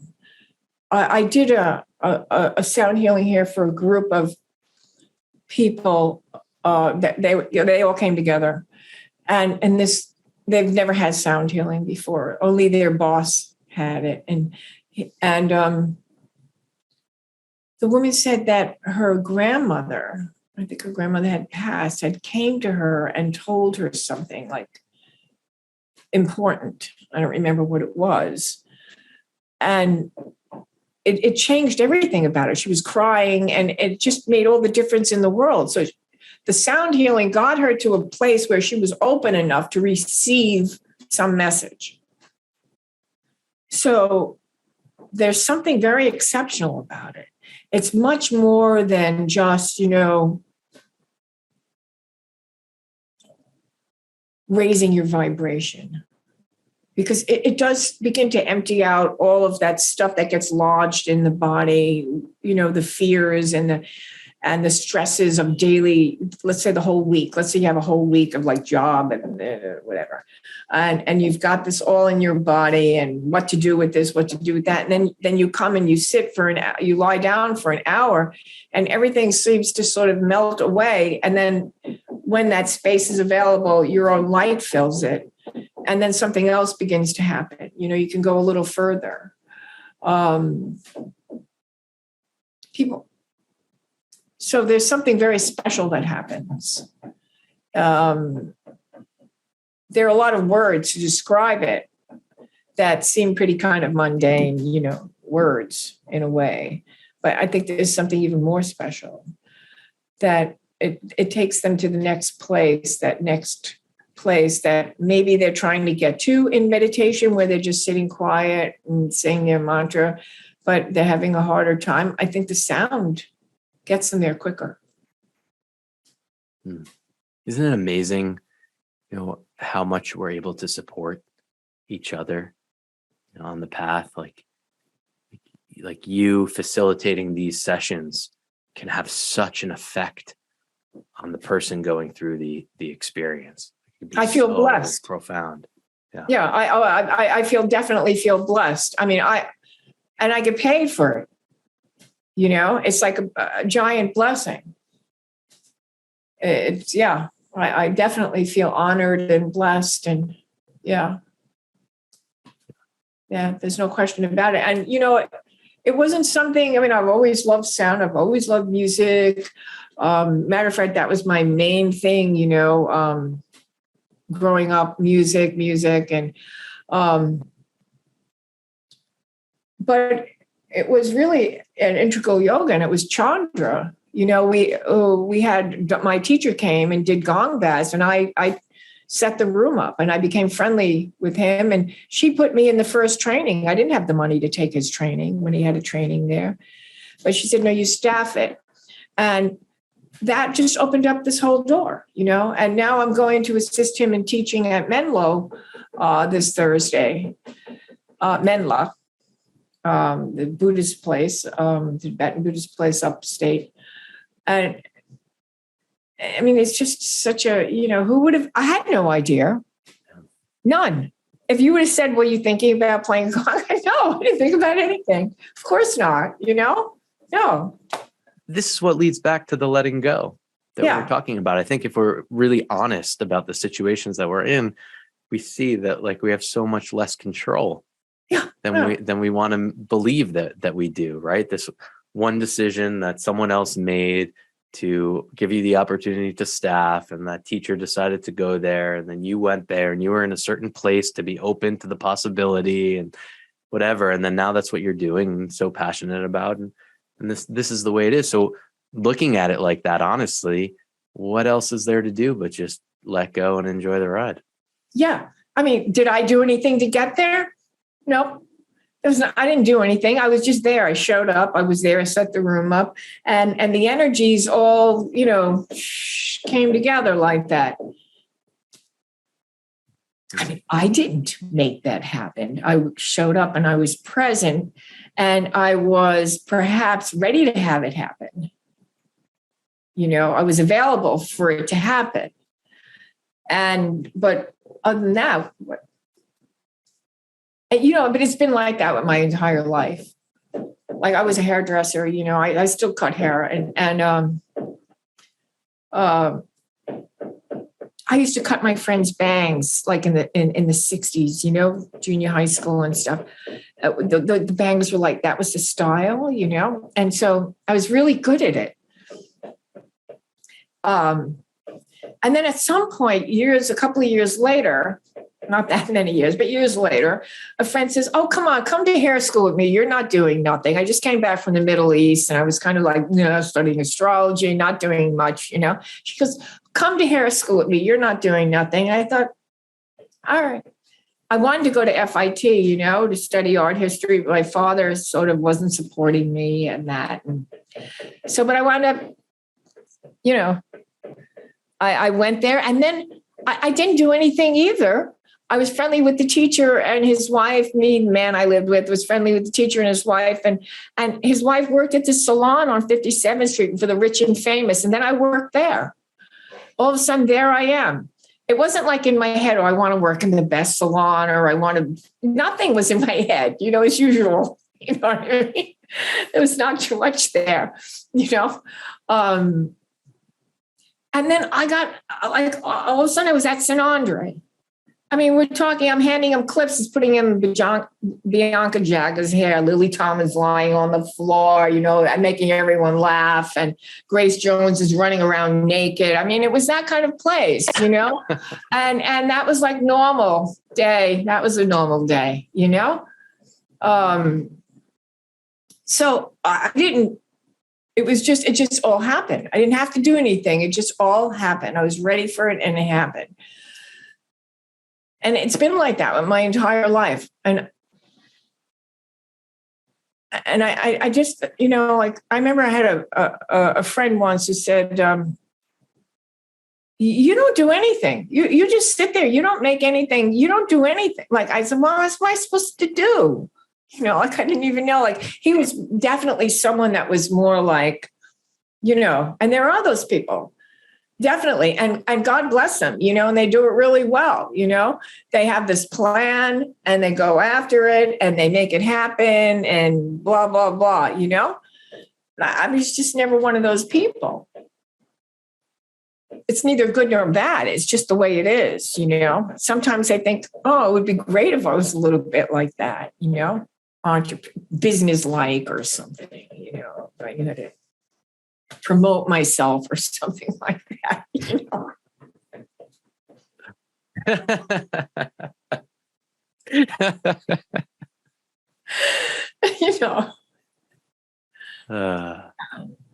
I did a sound healing here for a group of people that they all came together, and this, they've never had sound healing before. Only their boss had it, and the woman said that her grandmother, I think her grandmother had passed, had came to her and told her something like important. I don't remember what it was, and it changed everything about her. She was crying, and it just made all the difference in the world. So the sound healing got her to a place where she was open enough to receive some message. So there's something very exceptional about it. It's much more than just, raising your vibration. Because it does begin to empty out all of that stuff that gets lodged in the body, the fears and the stresses of daily, let's say the whole week. Let's say you have a whole week of like job and whatever. And you've got this all in your body and what to do with this, what to do with that. And then you come and you sit you lie down for an hour and everything seems to sort of melt away. And then when that space is available, your own light fills it. And then something else begins to happen. You can go a little further. So there's something very special that happens. There are a lot of words to describe it that seem pretty kind of mundane, words in a way. But I think there's something even more special, that it takes them to the next place, that maybe they're trying to get to in meditation, where they're just sitting quiet and saying their mantra, but they're having a harder time. I think the sound gets them there quicker. Isn't it amazing, how much we're able to support each other on the path? Like you facilitating these sessions can have such an effect on the person going through the experience. I feel blessed. Profound. Yeah. I definitely feel blessed. I mean, I get paid for it. It's like a giant blessing. I definitely feel honored and blessed, and there's no question about it. And, it wasn't something, I've always loved sound. I've always loved music. Matter of fact, that was my main thing, growing up, music, and, but it was really an integral yoga, and it was Chandra. We had, my teacher came and did Gong baths, and I set the room up, and I became friendly with him, and she put me in the first training. I didn't have the money to take his training when he had a training there, but she said, no, you staff it. And that just opened up this whole door, and now I'm going to assist him in teaching at Menlo this Thursday. Menla, the Buddhist place, the Tibetan Buddhist place upstate. And I mean, it's just such a, who would have, I had no idea. None. If you would have said, were you thinking about playing Gong? No, I didn't think about anything. Of course not, No. This is what leads back to the letting go that we're talking about. I think if we're really honest about the situations that we're in, we see that like we have so much less control than we want to believe that we do, right? This one decision that someone else made to give you the opportunity to staff, and that teacher decided to go there, and then you went there and you were in a certain place to be open to the possibility and whatever, and then now that's what you're doing and so passionate about, and this is the way it is. So looking at it like that, honestly, what else is there to do but just let go and enjoy the ride? Yeah. I mean, did I do anything to get there? No. I didn't do anything. I was just there. I showed up. I was there. I set the room up, and the energies all, came together like that. I mean, I didn't make that happen. I showed up and I was present, and I was perhaps ready to have it happen. I was available for it to happen. But other than that, but it's been like that with my entire life. Like I was a hairdresser, I still cut hair, and I used to cut my friends' bangs like in the 60s, junior high school and stuff. The bangs were like, that was the style, and so I was really good at it. And then at some point, a couple of years later, not that many years, but years later, a friend says, oh, come to hair school with me. You're not doing nothing. I just came back from the Middle East, and I was kind of like, studying astrology, not doing much, She goes, come to hair school with me. You're not doing nothing. And I thought, all right. I wanted to go to FIT, to study art history, but my father sort of wasn't supporting me and that. And so, but I wound up, I went there, and then I didn't do anything either. I was friendly with the teacher and his wife. The man I lived with was friendly with the teacher and his wife. And his wife worked at the salon on 57th Street for the rich and famous. And then I worked there. All of a sudden, there I am. It wasn't like in my head, I want to work in the best salon, or nothing was in my head, as usual. You know what I mean? There was not too much there, And then I got, all of a sudden I was at St. Andre. I mean, we're talking, I'm handing him clips, he's putting in Bianca Jagger's hair. Lily Tomlin's lying on the floor, and making everyone laugh. And Grace Jones is running around naked. I mean, it was that kind of place, and that was like normal day. That was a normal day, So I didn't, it just all happened. I didn't have to do anything. It just all happened. I was ready for it, and it happened. And it's been like that with my entire life. And I just, I remember I had a friend once who said, you don't do anything. You just sit there. You don't make anything. You don't do anything. Like I said, well, what am I supposed to do? I didn't even know. Like he was definitely someone that was more like, and there are those people. Definitely. And God bless them, and they do it really well. They have this plan and they go after it and they make it happen and blah, blah, blah, I was just never one of those people. It's neither good nor bad. It's just the way it is, Sometimes I think, it would be great if I was a little bit like that, business-like or something, to promote myself or something like that,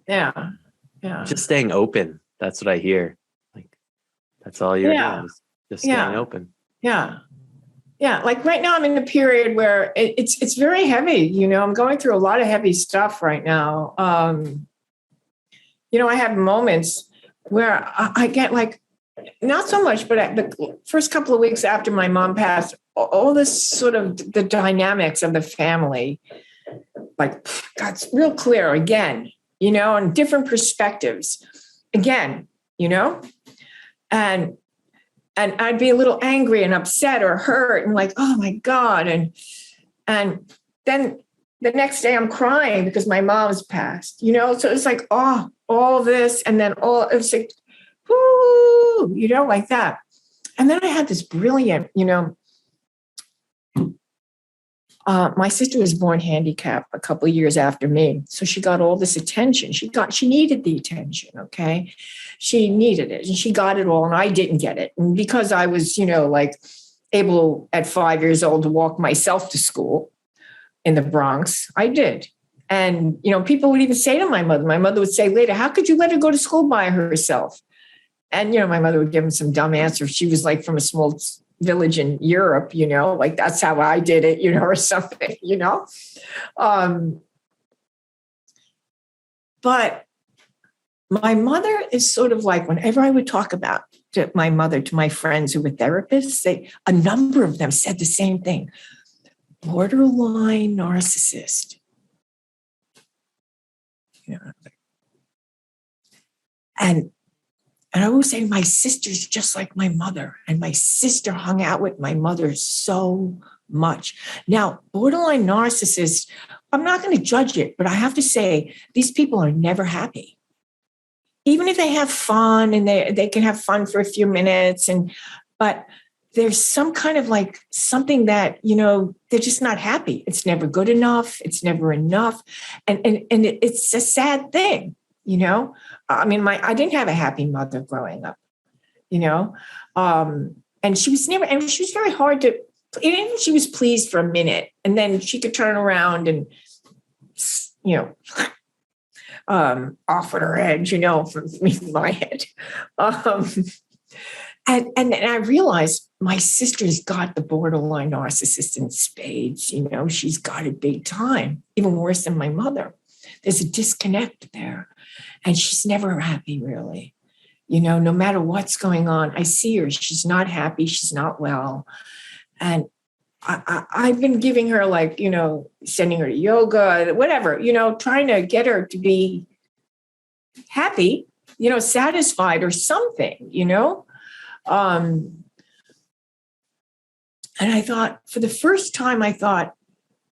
Yeah. Just staying open. That's what I hear. Like, that's all you're doing is just staying open. Yeah. Yeah. Like right now I'm in a period where it's very heavy. I'm going through a lot of heavy stuff right now. I have moments where I get like, not so much, but the first couple of weeks after my mom passed, all this sort of the dynamics of the family, like got real clear again, and different perspectives. Again, you know? And I'd be a little angry and upset or hurt and like, oh my God. And then the next day I'm crying because my mom's passed, you know? So it's like, oh, all this. And then it was like, whoo, you know, like that. And then I had this brilliant, you know, my sister was born handicapped a couple of years after me. So she got all this attention. She needed the attention. Okay. She needed it and she got it all. And I didn't get it. And because I was, you know, like able at 5 years old to walk myself to school in the Bronx, I did. And, you know, people would even say to my mother would say later, how could you let her go to school by herself? And, you know, my mother would give him some dumb answer. She was like from a small village in Europe, you know, like that's how I did it, you know, or something, you know. But my mother is sort of like, whenever I would talk about to my mother, to my friends who were therapists, a number of them said the same thing. Borderline narcissist. You know, and I always say my sister's just like my mother, and my sister hung out with my mother so much. Now, borderline narcissists, I'm not going to judge it, but I have to say these people are never happy. Even if they have fun and they can have fun for a few minutes, but there's some kind of like something that, you know, they're just not happy. It's never good enough. It's never enough. And it's a sad thing, you know. I mean, I didn't have a happy mother growing up, you know. And she was very hard to, even she was pleased for a minute and then she could turn around and, you know, off on her head, you know, from me, my head. And I realized my sister's got the borderline narcissist in spades. You know, she's got it big time, even worse than my mother. There's a disconnect there. And she's never happy, really. You know, no matter what's going on, I see her. She's not happy. She's not well. And I've been giving her, like, you know, sending her to yoga, whatever, you know, trying to get her to be happy, you know, satisfied or something, you know. And I thought, for the first time, I thought,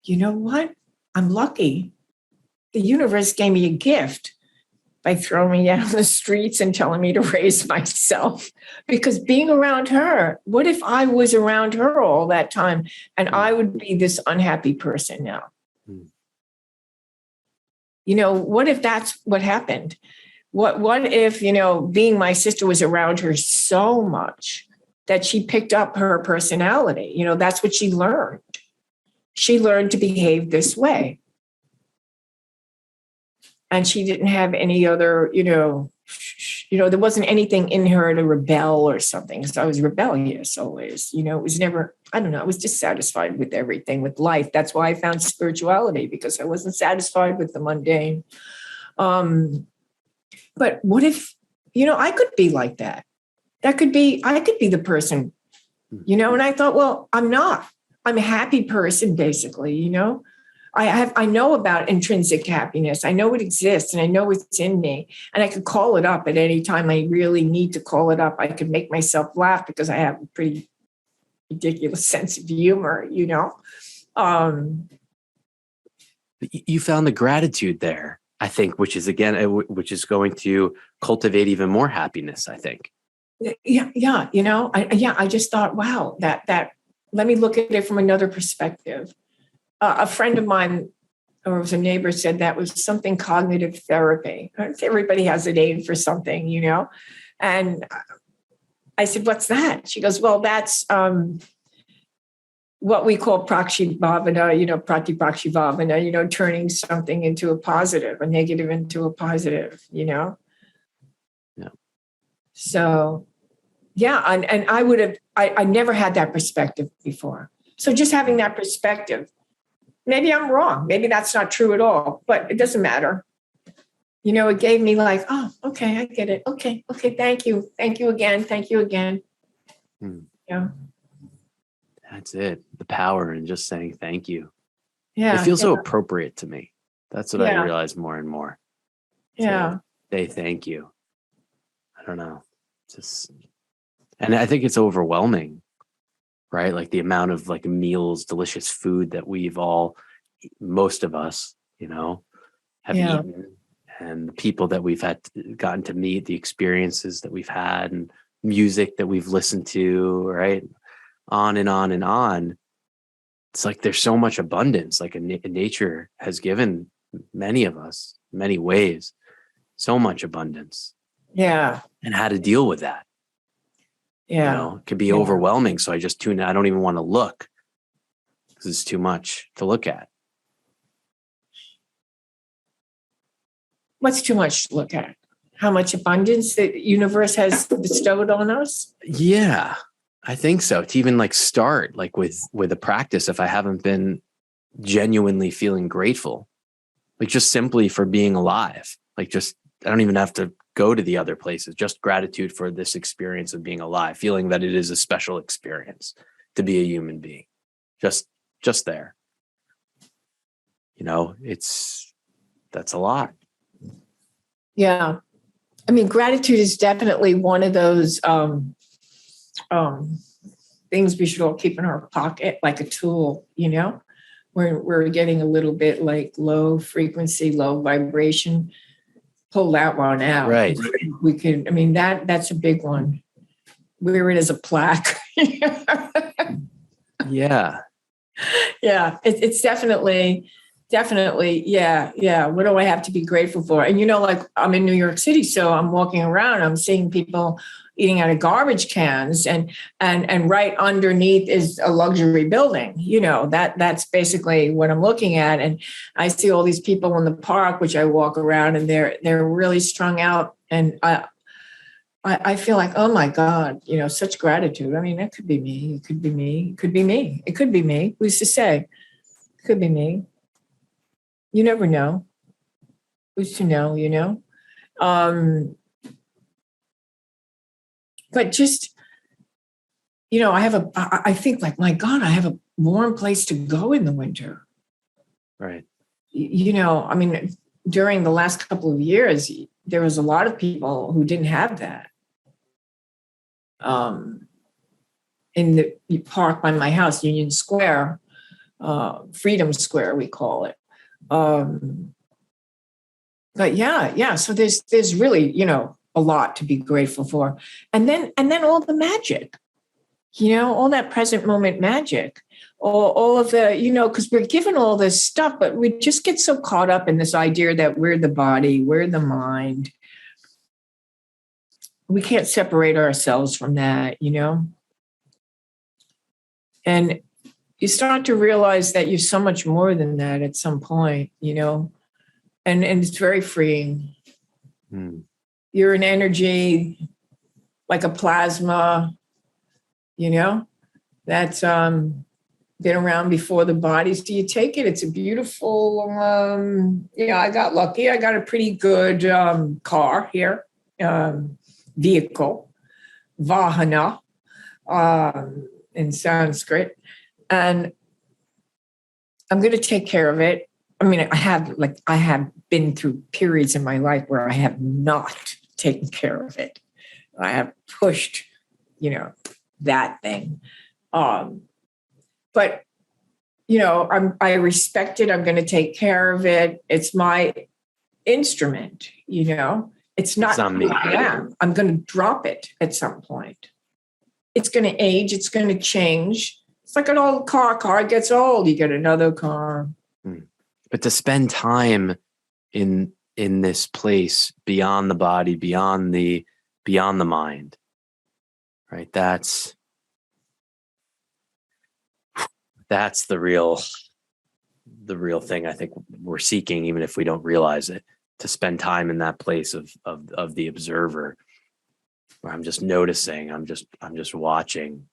you know what? I'm lucky. The universe gave me a gift by throwing me out on the streets and telling me to raise myself. Because being around her, what if I was around her all that time and I would be this unhappy person now? You know, what if that's what happened? What if, you know, being my sister was around her so much that she picked up her personality? You know, that's what she learned. She learned to behave this way. And she didn't have any other, you know, there wasn't anything in her to rebel or something. So I was rebellious always, you know, it was never, I don't know, I was dissatisfied with everything, with life. That's why I found spirituality, because I wasn't satisfied with the mundane. But what if, you know, I could be like that? I could be the person, you know, and I thought, well, I'm not. I'm a happy person, basically, you know. I know about intrinsic happiness. I know it exists and I know it's in me, and I could call it up at any time I really need to call it up. I could make myself laugh because I have a pretty ridiculous sense of humor, you know. You found the gratitude there, I think, which is going to cultivate even more happiness, I think. Yeah. You know, I just thought, wow, that let me look at it from another perspective. A friend of mine, or it was a neighbor, said that was something cognitive therapy. Everybody has a name for something, you know. And I said, what's that? She goes, well, that's what we call prakshi bhavana, you know, pratipakshi bhavana, you know, turning something into a positive, a negative into a positive, you know. Yeah. So, yeah, and I never had that perspective before. So just having that perspective, maybe I'm wrong. Maybe that's not true at all, but it doesn't matter. You know, it gave me like, oh, okay, I get it. Okay, thank you. Thank you again. Thank you again. Yeah. That's it. The power in just saying thank you. Yeah. It feels so appropriate to me. That's what I realize more and more. Yeah. Say thank you. don't know. Just, and I think it's overwhelming, right? Like the amount of like meals, delicious food that we've all, most of us, have eaten, and the people that we've gotten to meet, the experiences that we've had, and music that we've listened to, right? On and on and on. It's like there's so much abundance, like nature has given many of us, many ways, so much abundance. Yeah. And how to deal with that. Yeah. It could be overwhelming. So I just tune in. I don't even want to look because it's too much to look at. What's too much to look at? How much abundance the universe has bestowed on us? Yeah, I think so. To even like start like with a practice, if I haven't been genuinely feeling grateful, like just simply for being alive, like just, I don't even have to go to the other places, just gratitude for this experience of being alive, feeling that it is a special experience to be a human being, just there, that's a lot. Yeah. I mean, gratitude is definitely one of those things we should all keep in our pocket, like a tool, we're getting a little bit like low frequency, low vibration. Pull that one out. Right. We could, that's a big one. Wear it as a plaque. Yeah. Yeah. It's definitely, yeah. What do I have to be grateful for? And, like I'm in New York City, so I'm walking around, I'm seeing people eating out of garbage cans, and right underneath is a luxury building. That's basically what I'm looking at. And I see all these people in the park, which I walk around, and they're really strung out. And I feel like, oh my God, such gratitude. That could be me. It could be me. It could be me. It could be me. Who's to say? It could be me. You never know. Who's to know, but just, I think like, my God, I have a warm place to go in the winter. Right. During the last couple of years, there was a lot of people who didn't have that. In the park by my house, Union Square, Freedom Square, we call it. But yeah. So there's really, a lot to be grateful for. And then all the magic, all that present moment magic, all of the, because we're given all this stuff, but we just get so caught up in this idea that we're the body, we're the mind. We can't separate ourselves from that, And you start to realize that you're so much more than that at some point, and it's very freeing. You're an energy, like a plasma, that's been around before the body. So you take it. It's a beautiful, I got lucky. I got a pretty good car here, vehicle, vahana, in Sanskrit. And I'm going to take care of it. I have been through periods in my life where I have not taken care of it. I have pushed, that thing. But, I respect it. I'm going to take care of it. It's my instrument, It's not me. who I am. I'm going to drop it at some point. It's going to age. It's going to change. It's like an old car. Car gets old. You get another car. But to spend time in this place beyond the body, beyond the mind, right? That's the real thing I think we're seeking, even if we don't realize it, to spend time in that place of the observer, where I'm just noticing, I'm just watching,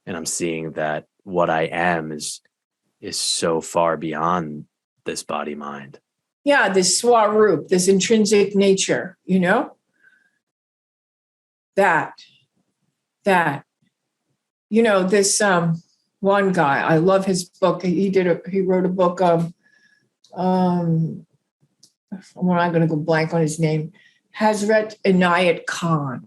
and I'm seeing that what I am is so far beyond this body mind. Yeah, this swarup, this intrinsic nature, that, this one guy, I love his book. He wrote a book of, I'm going to go blank on his name. Hazrat Inayat Khan.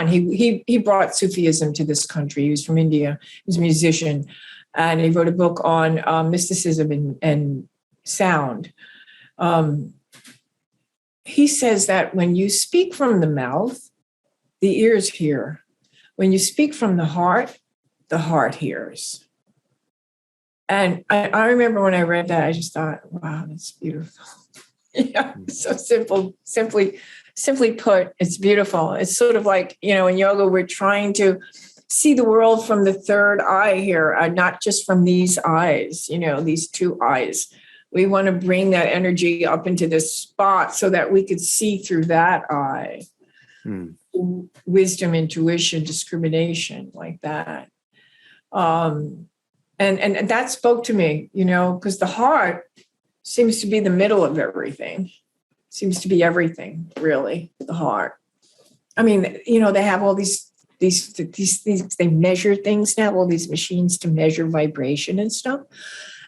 He brought Sufism to this country. He was from India. He was a musician, and he wrote a book on mysticism and sound. He says that when you speak from the mouth, the ears hear. When you speak from the heart hears. And I remember when I read that, I just thought, wow, that's beautiful. Yeah, so simple, simply put, it's beautiful. It's sort of like, in yoga, we're trying to see the world from the third eye here, not just from these eyes, these two eyes. We want to bring that energy up into this spot so that we could see through that eye. Wisdom, intuition, discrimination, like that. And that spoke to me, because the heart seems to be the middle of everything. Seems to be everything, really, the heart. I mean, they have all these things, they measure things now, all these machines to measure vibration and stuff.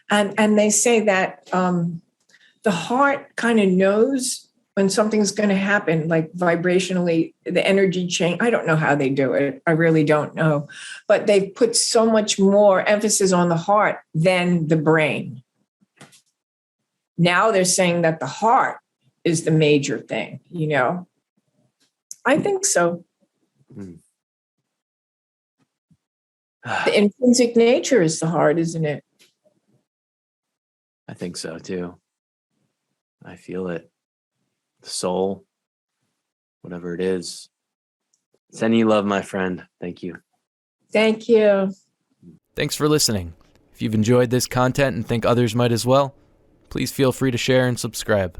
And they say that the heart kind of knows when something's going to happen, like vibrationally, the energy change. I don't know how they do it. I really don't know. But they've put so much more emphasis on the heart than the brain. Now they're saying that the heart is the major thing, I think so. The intrinsic nature is the heart, isn't it? I think so too. I feel it. The soul, whatever it is. Sending you love, my friend. Thank you. Thank you. Thanks for listening. If you've enjoyed this content and think others might as well, please feel free to share and subscribe.